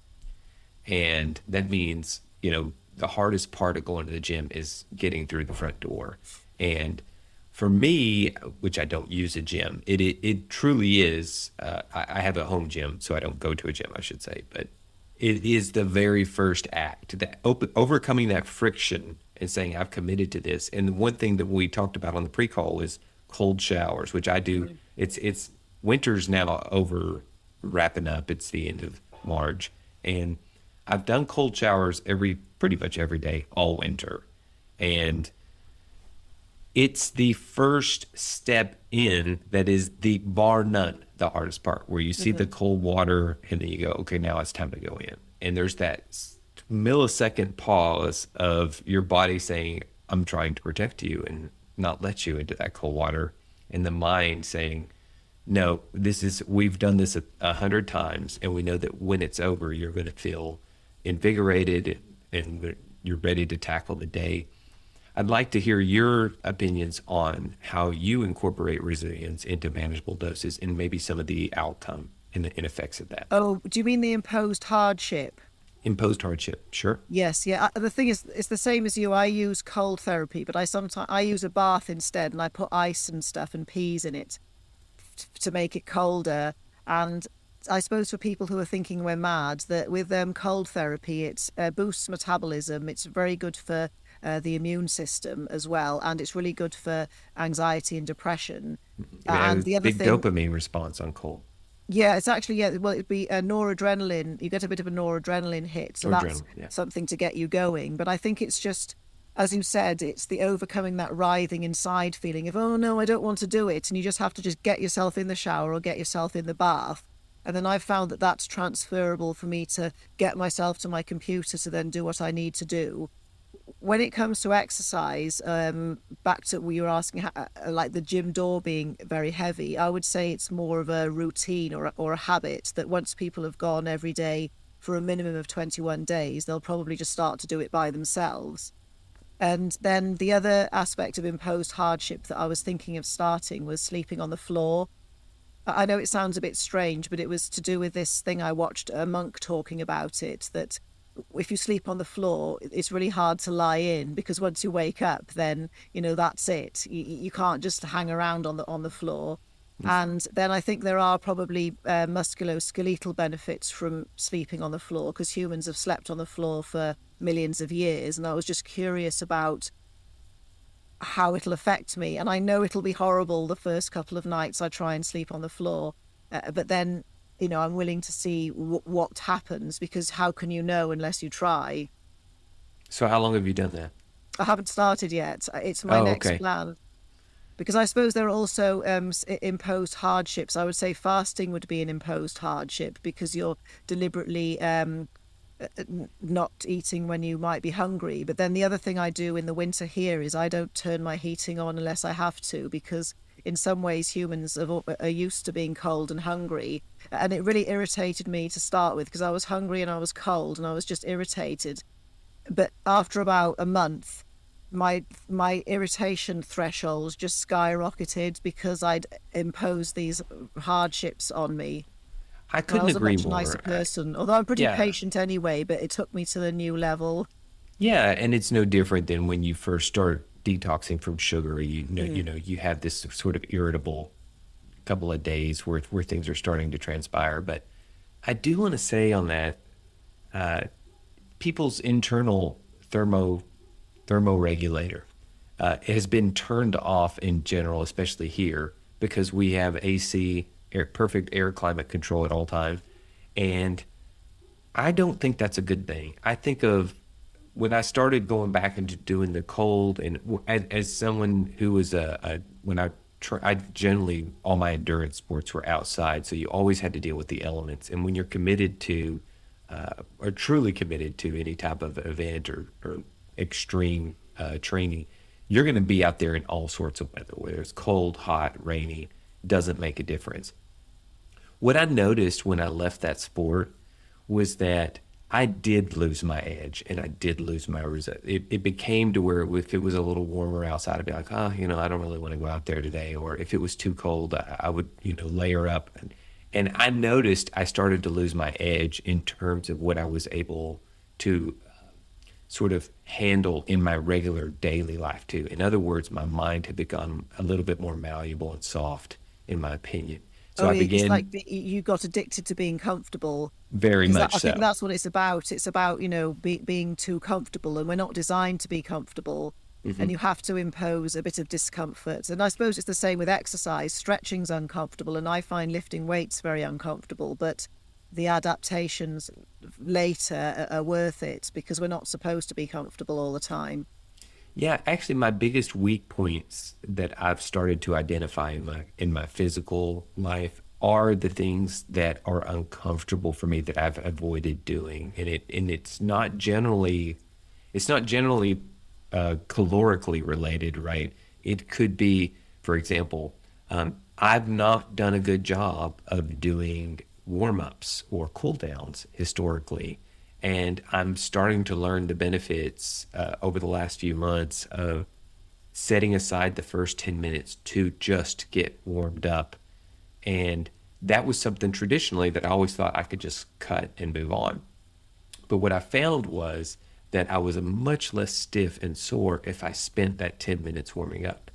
and that means the hardest part of going to the gym is getting through the front door. And for me, which I don't use a gym, it truly is. I have a home gym, so I don't go to a gym, I should say. But it is the very first act, that overcoming that friction and saying I've committed to this. And one thing that we talked about on the pre-call is cold showers, which I do. It's winter's now over, wrapping up. It's the end of March, and I've done cold showers pretty much every day all winter, and it's the first step in that is the bar none the hardest part, where you see the cold water and then you go, okay, now it's time to go in. And there's that millisecond pause of your body saying, I'm trying to protect you and not let you into that cold water. And the mind saying, no, we've done this 100 times. And we know that when it's over, you're going to feel invigorated and you're ready to tackle the day. I'd like to hear your opinions on how you incorporate resilience into manageable doses and maybe some of the outcome and effects of that. Oh, do you mean the imposed hardship? Imposed hardship, sure. Yes, yeah. The thing is, it's the same as you. I use cold therapy, but I use a bath instead, and I put ice and stuff and peas in it to make it colder. And I suppose for people who are thinking we're mad, that with cold therapy, it boosts metabolism. It's very good for the immune system as well, and it's really good for anxiety and depression. I mean, I have And a the other big thing, dopamine response on cold yeah, it's actually, yeah, well, it'd be noradrenaline. You get a bit of a noradrenaline hit, so or that's adrenaline. Yeah. something to get you going. But I think it's just, as you said, it's the overcoming that writhing inside feeling of, oh no, I don't want to do it, and you just have to just get yourself in the shower or get yourself in the bath. And then I've found that that's transferable for me to get myself to my computer to then do what I need to do. When it comes to exercise, back to what you were asking, like the gym door being very heavy, I would say it's more of a routine or a habit that once people have gone every day for a minimum of 21 days, they'll probably just start to do it by themselves. And then the other aspect of imposed hardship that I was thinking of starting was sleeping on the floor. I know it sounds a bit strange, but it was to do with this thing I watched a monk talking about it, that if you sleep on the floor, it's really hard to lie in because once you wake up, then, that's it. You can't just hang around on the floor. And then I think there are probably musculoskeletal benefits from sleeping on the floor because humans have slept on the floor for millions of years. And I was just curious about how it'll affect me. And I know it'll be horrible the first couple of nights I try and sleep on the floor. But then, I'm willing to see what happens because how can you know unless you try? So how long have you done that? I haven't started yet. It's my Oh, next okay. plan. Because I suppose there are also imposed hardships. I would say fasting would be an imposed hardship because you're deliberately not eating when you might be hungry. But then the other thing I do in the winter here is I don't turn my heating on unless I have to, because in some ways humans are used to being cold and hungry. And it really irritated me to start with because I was hungry and I was cold and I was just irritated. But after about a month, my irritation thresholds just skyrocketed because I'd imposed these hardships on me. I And I couldn't was a agree much nicer more. person, although I'm pretty Yeah. patient anyway, but it took me to the new level. Yeah, and it's no different than when you first start detoxing from sugar. You have this sort of irritable couple of days where things are starting to transpire. But I do want to say on that, uh, people's internal thermoregulator has been turned off in general, especially here, because we have AC, perfect air climate control at all times, and I don't think that's a good thing. I think of when I started going back into doing the cold, and as someone who was when I generally all my endurance sports were outside, so you always had to deal with the elements. And when you're committed to, or truly committed to any type of event or extreme training, you're going to be out there in all sorts of weather, whether it's cold, hot, rainy, doesn't make a difference. What I noticed when I left that sport was that I did lose my edge and I did lose my result. It became to where if it was a little warmer outside, I'd be like, oh, I don't really want to go out there today. Or if it was too cold, I would, layer up. And I noticed I started to lose my edge in terms of what I was able to sort of handle in my regular daily life too. In other words, my mind had become a little bit more malleable and soft, in my opinion. So Oh, I it's began like you got addicted to being comfortable very because much I think so. that's what it's about. It's about, being too comfortable, and we're not designed to be comfortable. Hmm. And you have to impose a bit of discomfort. And I suppose it's the same with exercise. Stretching's uncomfortable, and I find lifting weights very uncomfortable. But the adaptations later are worth it because we're not supposed to be comfortable all the time. Yeah, actually, my biggest weak points that I've started to identify in my physical life are the things that are uncomfortable for me that I've avoided doing, and it's not generally calorically related, right? It could be, for example, I've not done a good job of doing warm ups or cool downs historically. And I'm starting to learn the benefits over the last few months of setting aside the first 10 minutes to just get warmed up. And that was something traditionally that I always thought I could just cut and move on. But what I found was that I was much less stiff and sore if I spent that 10 minutes warming up.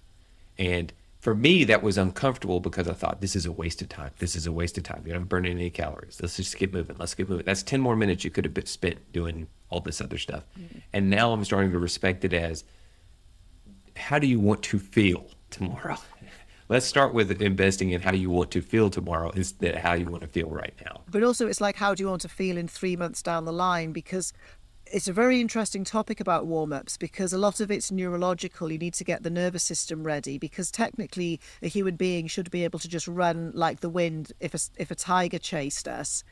And for me, that was uncomfortable because I thought, this is a waste of time. This is a waste of time. You're not burning any calories. Let's just get moving. Let's get moving. That's 10 more minutes you could have spent doing all this other stuff. Mm. And now I'm starting to respect it as, how do you want to feel tomorrow? Let's start with investing in how you want to feel tomorrow instead of how you want to feel right now. But also, it's like, how do you want to feel in 3 months down the line? Because it's a very interesting topic about warm ups because a lot of it's neurological. You need to get the nervous system ready because technically a human being should be able to just run like the wind if a tiger chased us.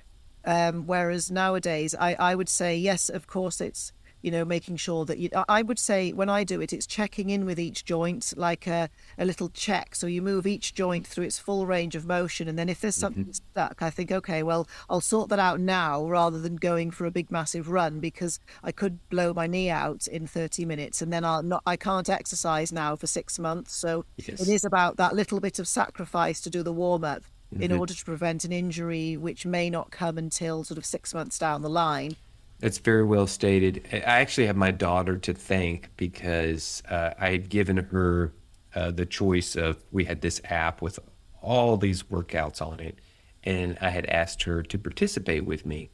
Whereas nowadays, I would say, yes, of course, it's, making sure that I would say when I do it, it's checking in with each joint, like a little check. So you move each joint through its full range of motion. And then if there's Hmm. something stuck, I think, okay, well, I'll sort that out now rather than going for a big, massive run because I could blow my knee out in 30 minutes and then I can't exercise now for 6 months. So it Yes. is about that little bit of sacrifice to do the warm up in Hmm. order to prevent an injury, which may not come until sort of 6 months down the line. That's very well stated. I actually have my daughter to thank because I had given her the choice of, we had this app with all these workouts on it, and I had asked her to participate with me.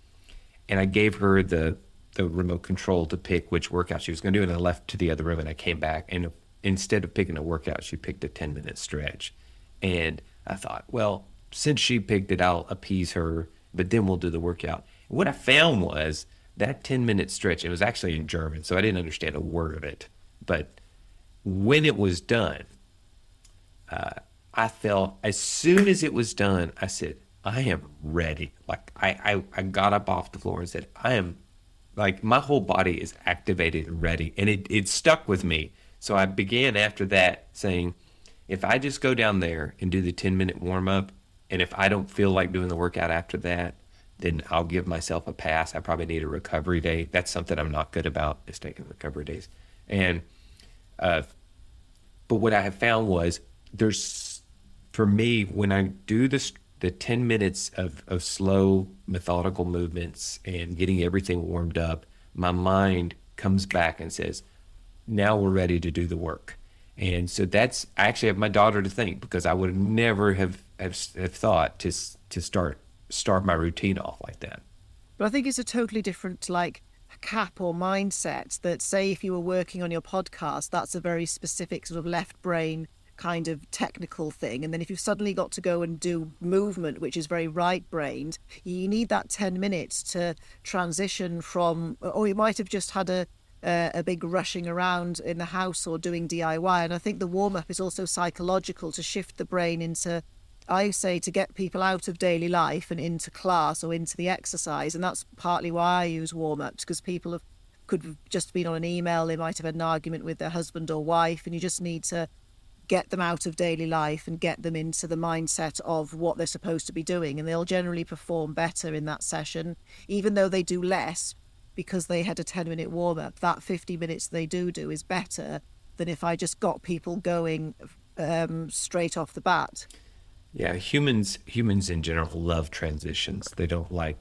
And I gave her the remote control to pick which workout she was going to do. And I left to the other room and I came back. And instead of picking a workout, she picked a 10-minute stretch. And I thought, well, since she picked it, I'll appease her, but then we'll do the workout. What I found was that 10-minute stretch, it was actually in German, so I didn't understand a word of it. But when it was done, I felt as soon as it was done, I said, I am ready. Like I got up off the floor and said, I am like my whole body is activated and ready, and it stuck with me. So I began after that saying, if I just go down there and do the 10-minute warm up, and if I don't feel like doing the workout after that, then I'll give myself a pass. I probably need a recovery day. That's something I'm not good about, is taking recovery days. And uh, but what I have found was there's, for me, when I do this, the 10 minutes of slow, methodical movements and getting everything warmed up, my mind comes back and says, now we're ready to do the work. And so that's, I actually have my daughter to thank, because I would never have thought to start my routine off like that. But I think it's a totally different, like, cap or mindset that, say, if you were working on your podcast, that's a very specific sort of left brain kind of technical thing. And then if you've suddenly got to go and do movement, which is very right brained, you need that 10 minutes to transition from, or you might have just had a big rushing around in the house or doing DIY. And I think the warm up is also psychological, to shift the brain into, I say, to get people out of daily life and into class or into the exercise. And that's partly why I use warm-ups, because people could have just been on an email, they might have had an argument with their husband or wife, and you just need to get them out of daily life and get them into the mindset of what they're supposed to be doing. And they'll generally perform better in that session, even though they do less because they had a 10-minute warm-up. That 50 minutes they do is better than if I just got people going straight off the bat. Yeah, humans in general love transitions. They don't like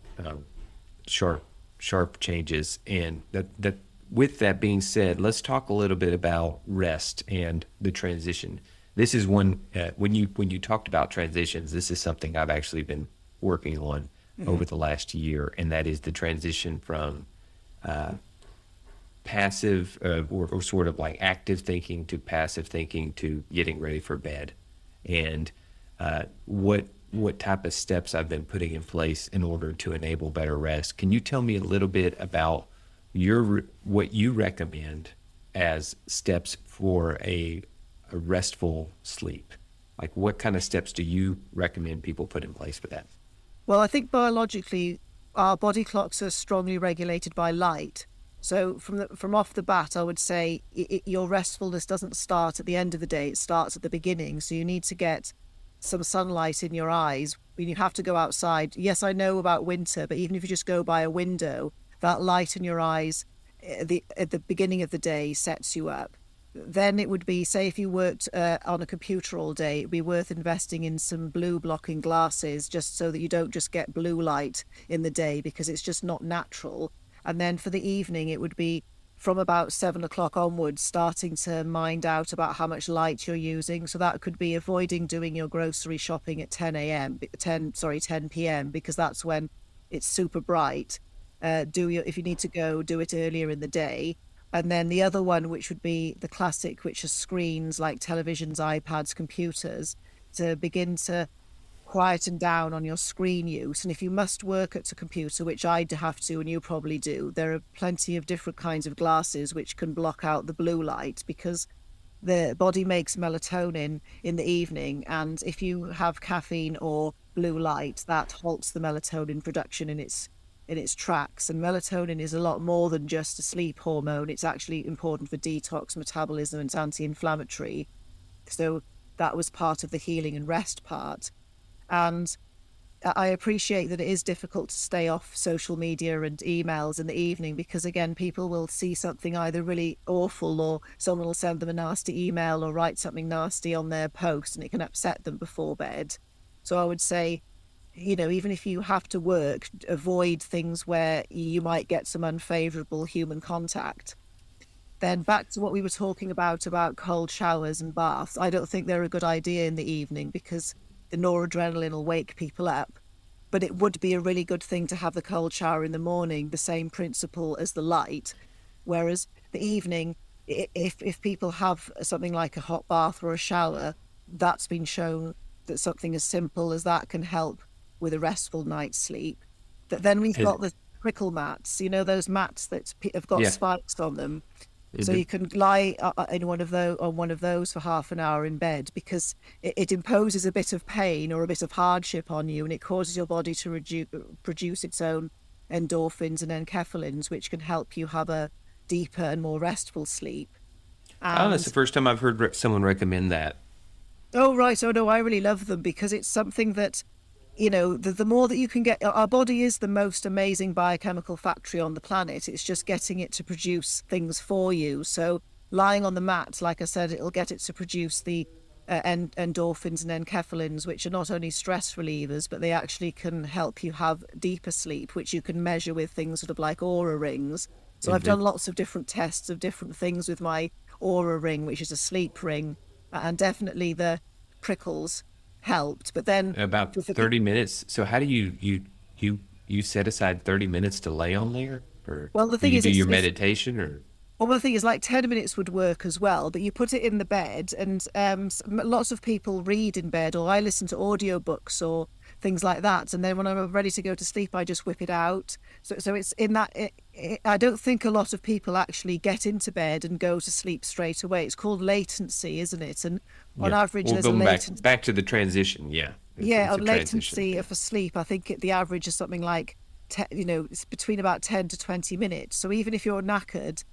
sharp changes. And that with that being said, let's talk a little bit about rest and the transition. This is one, when you talked about transitions, this is something I've actually been working on over the last year, and that is the transition from passive or sort of like active thinking to passive thinking to getting ready for bed, and what type of steps I've been putting in place in order to enable better rest. Can you tell me a little bit about what you recommend as steps for a restful sleep? Like, what kind of steps do you recommend people put in place for that? Well, I think biologically, our body clocks are strongly regulated by light. So from off the bat, I would say your restfulness doesn't start at the end of the day, it starts at the beginning. So you need to get some sunlight in your eyes. When you have to go outside, yes, I know about winter, but even if you just go by a window, that light in your eyes at the beginning of the day sets you up. Then it would be, say, if you worked on a computer all day, it'd be worth investing in some blue blocking glasses, just so that you don't just get blue light in the day, because it's just not natural. And then for the evening, it would be from about 7 o'clock onwards, starting to mind out about how much light you're using. So that could be avoiding doing your grocery shopping at 10 p.m, because that's when it's super bright. If you need to go, do it earlier in the day. And then the other one, which would be the classic, which are screens like televisions, iPads, computers, to begin to quieten down on your screen use. And if you must work at a computer, which I'd have to, and you probably do, there are plenty of different kinds of glasses which can block out the blue light, because the body makes melatonin in the evening. And if you have caffeine or blue light, that halts the melatonin production in its tracks. And melatonin is a lot more than just a sleep hormone. It's actually important for detox, metabolism, and it's anti-inflammatory. So that was part of the healing and rest part. And I appreciate that it is difficult to stay off social media and emails in the evening, because again, people will see something either really awful, or someone will send them a nasty email or write something nasty on their post, and it can upset them before bed. So I would say, even if you have to work, avoid things where you might get some unfavorable human contact. Then back to what we were talking about cold showers and baths. I don't think they're a good idea in the evening, because the noradrenaline will wake people up. But it would be a really good thing to have the cold shower in the morning, the same principle as the light. Whereas the evening, if people have something like a hot bath or a shower, that's been shown that something as simple as that can help with a restful night's sleep. But then we've got the prickle mats, those mats that have got spikes on them. So you can lie in one of those for half an hour in bed, because it imposes a bit of pain or a bit of hardship on you, and it causes your body to produce its own endorphins and enkephalins, which can help you have a deeper and more restful sleep. Oh, that's And the first time I've heard someone recommend that. oh, right. Oh, no, I really love them because it's something that, the more that you can get, our body is the most amazing biochemical factory on the planet. It's just getting it to produce things for you. So lying on the mat, like I said, it'll get it to produce the endorphins and enkephalins, which are not only stress relievers, but they actually can help you have deeper sleep, which you can measure with things sort of like aura rings. So I've Hmm. done lots of different tests of different things with my aura ring, which is a sleep ring, and definitely the prickles helped. But then About for 30 minutes. So how do you set aside 30 minutes to lay on there, or well, the do thing you is, do your it's meditation, or? well, the thing is, like 10 minutes would work as well, but you put it in the bed, and lots of people read in bed, or I listen to audiobooks or things like that. And then when I'm ready to go to sleep, I just whip it out. So it's in that, I don't think a lot of people actually get into bed and go to sleep straight away. It's called latency, isn't it? And on Yeah. average, Well, there's a going back latency. back to the transition. Yeah. Yeah, It's a on transition. latency Yeah. for sleep, I think the average is something like, it's between about 10 to 20 minutes. So even if you're knackered,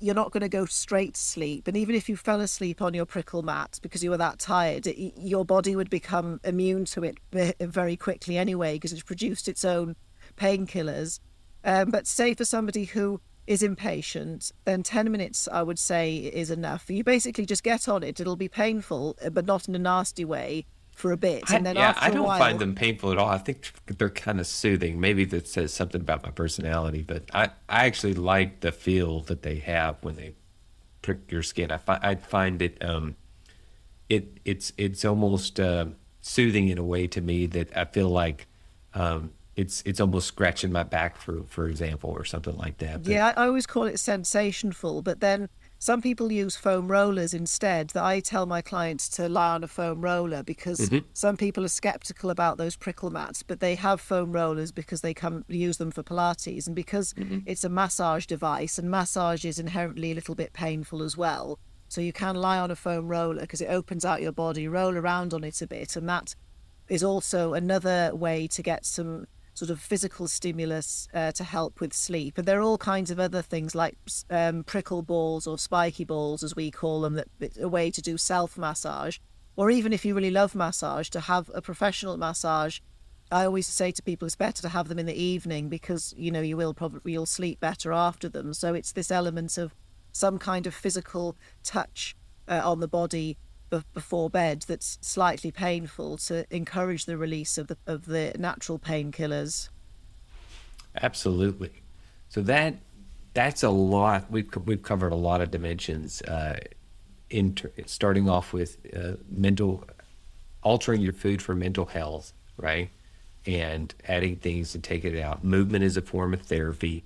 you're not going to go straight to sleep. And even if you fell asleep on your prickle mat because you were that tired, your body would become immune to it very quickly anyway, because it's produced its own painkillers. But say for somebody who is impatient, then 10 minutes, I would say, is enough. You basically just get on it. It'll be painful, but not in a nasty way for a bit. And then I after a don't find while, them painful at all. I think they're kind of soothing. Maybe that says something about my personality, but I actually like the feel that they have when they prick your skin. I find it it's almost soothing in a way to me that I feel like it's almost scratching my back, for example, or something like that. But yeah, I always call it sensationful, but then some people use foam rollers instead. That I tell my clients to lie on a foam roller because Mhm. some people are skeptical about those prickle mats, but they have foam rollers because they come use them for Pilates, and because Mhm. it's a massage device, and massage is inherently a little bit painful as well. So you can lie on a foam roller because it opens out your body, roll around on it a bit, and that is also another way to get some sort of physical stimulus to help with sleep. And there are all kinds of other things like prickle balls or spiky balls, as we call them, that a way to do self massage. Or even if you really love massage, to have a professional massage. I always say to people it's better to have them in the evening because you'll sleep better after them. So it's this element of some kind of physical touch on the body before bed that's slightly painful to encourage the release of the natural painkillers. Absolutely. So that's a lot. We've covered a lot of dimensions. Starting off with mental, altering your food for mental health, right? And adding things to take it out. Movement is a form of therapy.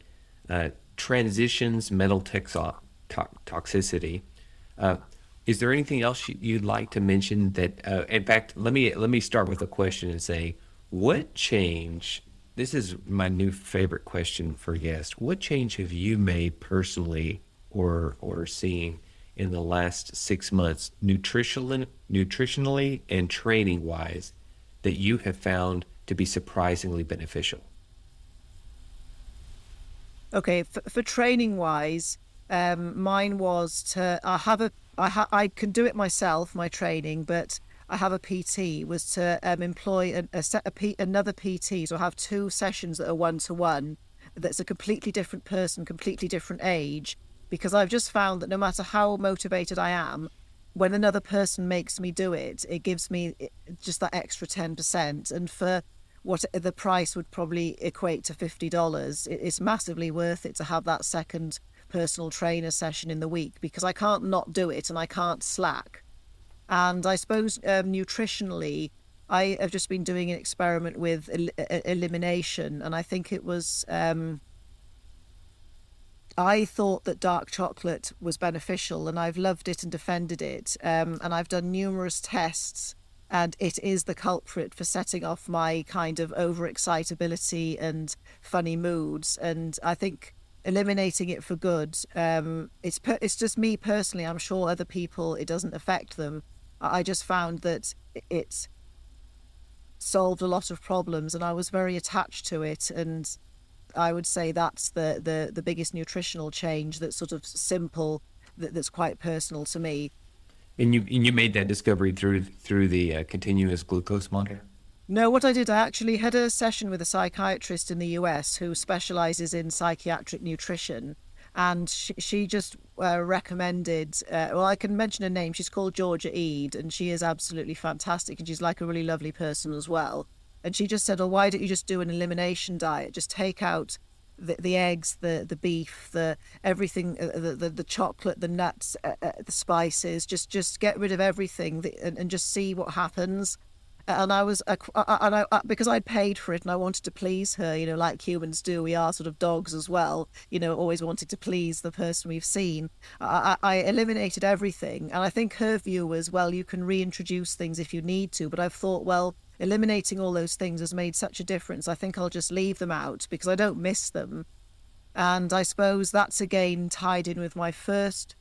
Transitions, mental toxicity. Uh, is there anything else you'd like to mention that? In fact, let me start with a question and say, what change? This is my new favorite question for guests. What change have you made personally, or seen in the last 6 months, nutritionally and training wise, that you have found to be surprisingly beneficial? Okay, for training wise, mine was to I have a I can do it myself, my training, but I have a PT was to employ another PT. So I have two sessions that are one to one. That's a completely different person, completely different age, because I've just found that no matter how motivated I am, when another person makes me do it, it gives me just that extra 10%. And for what the price would probably equate to $50, it's massively worth it to have that second personal trainer session in the week because I can't not do it and I can't slack. And I suppose nutritionally, I have just been doing an experiment with elimination, and I think it was I thought that dark chocolate was beneficial and I've loved it and defended it. And I've done numerous tests, and it is the culprit for setting off my kind of overexcitability and funny moods. And I think eliminating it for good, it's just me personally. I'm sure other people, it doesn't affect them. I just found that it solved a lot of problems and I was very attached to it. And I would say that's the biggest nutritional change that's sort of simple, that's quite personal to me. And you made that discovery through the continuous glucose monitor. No, what I did, I actually had a session with a psychiatrist in the US who specializes in psychiatric nutrition. And she just recommended, well, I can mention her name. She's called Georgia Eade, and she is absolutely fantastic. And she's like a really lovely person as well. And she just said, "Oh, why don't you just do an elimination diet? Just take out the eggs, the beef, the everything, the chocolate, the nuts, the spices. Just get rid of everything and just see what happens." And I was, because I'd paid for it and I wanted to please her, like humans do. We are sort of dogs as well, always wanting to please the person we've seen. I eliminated everything. And I think her view was, well, you can reintroduce things if you need to. But I've thought, well, eliminating all those things has made such a difference. I think I'll just leave them out because I don't miss them. And I suppose that's again tied in with my first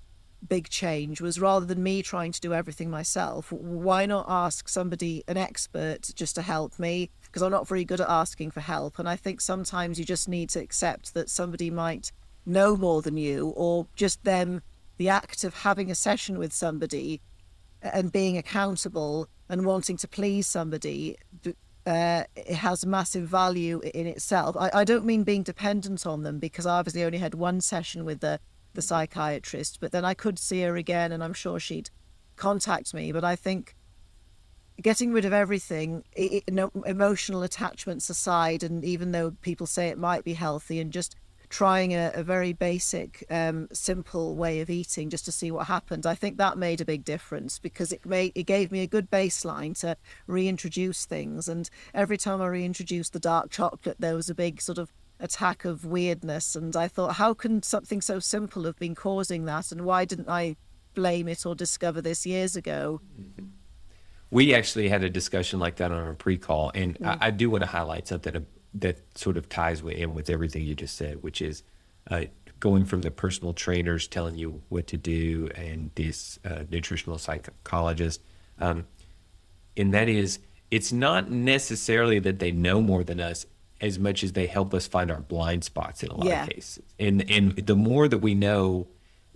big change, was rather than me trying to do everything myself, why not ask somebody, an expert, just to help me? Because I'm not very good at asking for help. And I think sometimes you just need to accept that somebody might know more than you, or just them, the act of having a session with somebody and being accountable and wanting to please somebody, it has massive value in itself. I don't mean being dependent on them, because I obviously only had one session with the psychiatrist, but then I could see her again and I'm sure she'd contact me. But I think getting rid of everything, emotional attachments aside, and even though people say it might be healthy, and just trying a very basic, simple way of eating just to see what happened, I think that made a big difference, because it gave me a good baseline to reintroduce things. And every time I reintroduced the dark chocolate, there was a big sort of attack of weirdness, and I thought, how can something so simple have been causing that, and why didn't I blame it or discover this years ago? We actually had a discussion like that on our pre-call, and I do want to highlight something that sort of ties in with everything you just said, which is going from the personal trainers telling you what to do and this nutritional psychologist, and that is, it's not necessarily that they know more than us as much as they help us find our blind spots in a lot of cases. And the more that we know,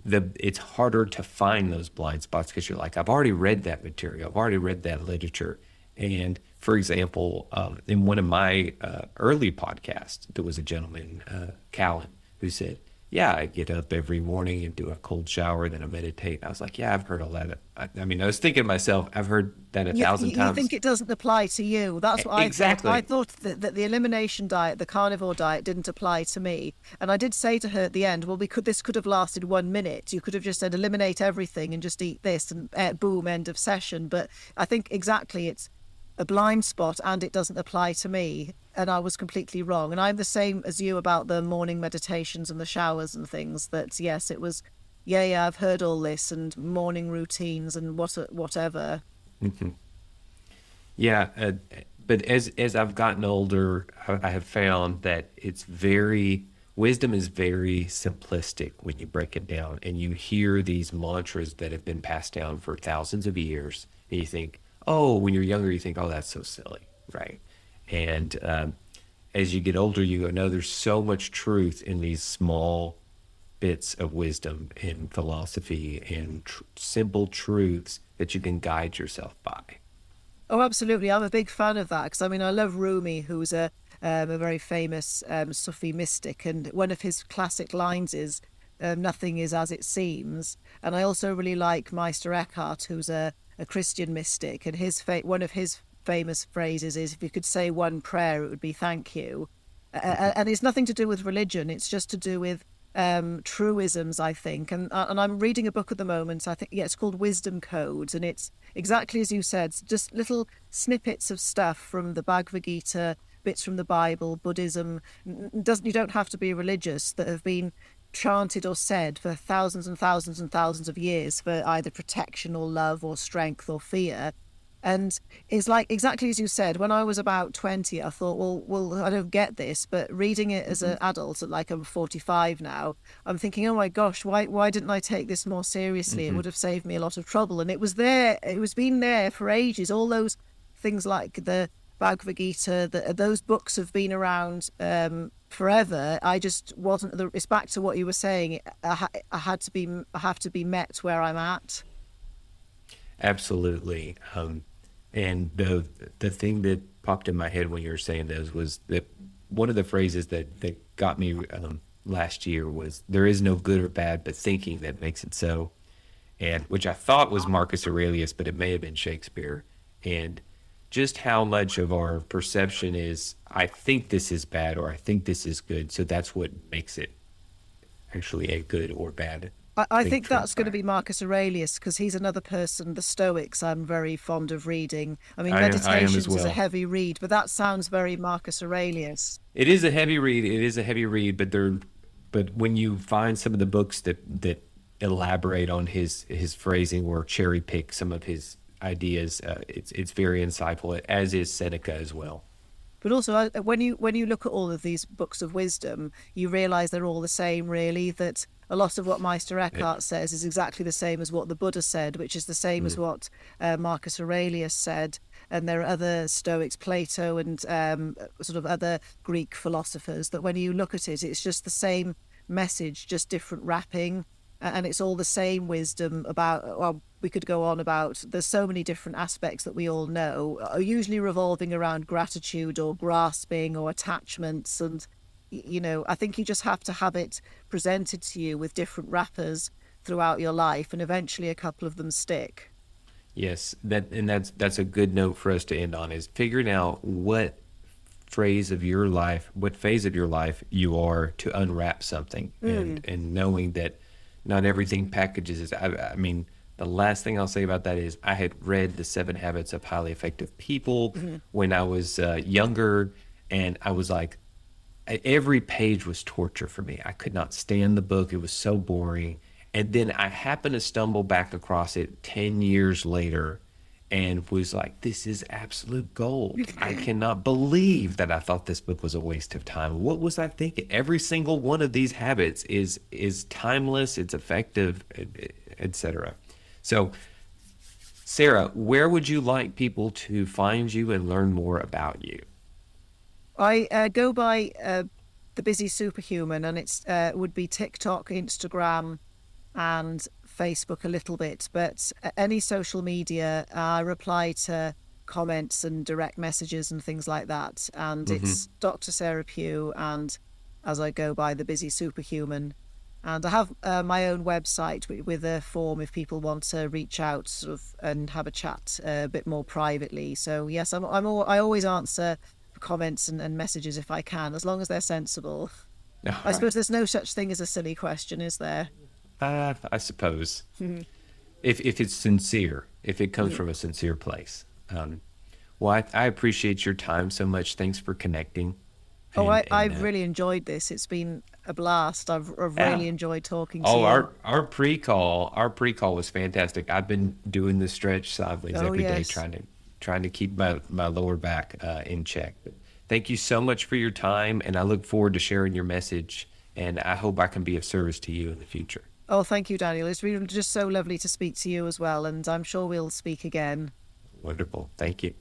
it's harder to find those blind spots, because you're like, I've already read that material. I've already read that literature. And for example, in one of my early podcasts, there was a gentleman, Callan, who said, yeah, I get up every morning and do a cold shower, then I meditate. I was like, yeah, I've heard all that. I mean, I was thinking to myself, I've heard that a thousand times. You think it doesn't apply to you? That's what exactly. I thought that the elimination diet, the carnivore diet, didn't apply to me. And I did say to her at the end, well, this could have lasted 1 minute. You could have just said, eliminate everything and just eat this, and boom, end of session. But I think exactly, it's a blind spot and it doesn't apply to me. And I was completely wrong. And I'm the same as you about the morning meditations and the showers and things, that yes, it was, yeah, I've heard all this, and morning routines and whatever. Mm-hmm. Yeah. But as I've gotten older, I have found that wisdom is very simplistic when you break it down, and you hear these mantras that have been passed down for thousands of years, and you think, oh, when you're younger, you think, oh, that's so silly, right? And as you get older, you go, no, there's so much truth in these small bits of wisdom and philosophy and simple truths that you can guide yourself by. Oh, absolutely. I'm a big fan of that, because I mean, I love Rumi, who's a very famous Sufi mystic, and one of his classic lines is, nothing is as it seems. And I also really like Meister Eckhart, who's a Christian mystic, and one of his famous phrases is, if you could say one prayer, it would be thank you. And it's nothing to do with religion. It's just to do with truisms, I think. And I'm reading a book at the moment. I think, it's called Wisdom Codes, and it's exactly as you said, just little snippets of stuff from the Bhagavad Gita, bits from the Bible, Buddhism. You don't have to be religious, that have been chanted or said for thousands and thousands and thousands of years for either protection or love or strength or fear. And it's like, exactly as you said, when I was about 20, I thought, well, I don't get this. But reading it as an adult, like I'm 45 now, I'm thinking, oh my gosh, why didn't I take this more seriously? It would have saved me a lot of trouble. And it was been there for ages. All those things like the Bhagavad Gita, those books have been around forever. I just wasn't. It's back to what you were saying. I have to be met where I'm at. Absolutely. And the thing that popped in my head when you were saying those was that one of the phrases that got me last year was, "There is no good or bad, but thinking that makes it so," and which I thought was Marcus Aurelius, but it may have been Shakespeare. And just how much of our perception is, I think this is bad or I think this is good, so that's what makes it actually a good or bad I thing think that's going to transpire. be Marcus Aurelius because he's another person, the Stoics, I'm very fond of reading. I mean, I am as Meditations is a well. heavy read, but that sounds very Marcus Aurelius. It is a heavy read. It is a heavy read, but when you find some of the books that elaborate on his phrasing or cherry pick some of his ideas, it's very insightful. As is Seneca as well. But also, when you look at all of these books of wisdom, you realize they're all the same. Really, that a lot of what Meister Eh, Eckhart says is exactly the same as what the Buddha said, which is the same as mm, what Marcus Aurelius said. And there are other Stoics, Plato, and sort of other Greek philosophers. That when you look at it, it's just the same message, just different wrapping, and it's all the same wisdom about. Well, we could go on about, there's so many different aspects that we all know are usually revolving around gratitude or grasping or attachments. And I think you just have to have it presented to you with different wrappers throughout your life, and eventually a couple of them stick. yes, that's a good note for us to end on, is figuring out what phase of your life you are to unwrap something, Mm. and knowing that not everything packages is. I mean, the last thing I'll say about that is I had read The Seven Habits of Highly Effective People Mhm. when I was younger, and I was like, every page was torture for me. I could not stand the book. It was so boring. And then I happened to stumble back across it 10 years later and was like, this is absolute gold. I cannot believe that I thought this book was a waste of time. What was I thinking? Every single one of these habits is timeless, it's effective, etc. So, Sarah, where would you like people to find you and learn more about you? I go by the busy superhuman, and it's would be TikTok, Instagram, and Facebook a little bit, but any social media, I reply to comments and direct messages and things like that. And Hmm. it's Dr. Sara Pugh, and as I go by the busy superhuman. And I have my own website with a form if people want to reach out sort of and have a chat a bit more privately. So yes, I always answer comments and messages if I can, as long as they're sensible. All I right. suppose there's no such thing as a silly question, is there? I suppose if it's sincere, if it comes from a sincere place. Well, I appreciate your time so much. Thanks for connecting, Oh, and I've really enjoyed this. It's been a blast. I've yeah. really enjoyed talking to Oh, you. our pre call was fantastic. I've been doing the stretch sideways Oh, every day, yes. trying to keep my lower back in check. But thank you so much for your time, and I look forward to sharing your message. And I hope I can be of service to you in the future. Oh, thank you, Daniel. It's been just so lovely to speak to you as well, and I'm sure we'll speak again. Wonderful. Thank you.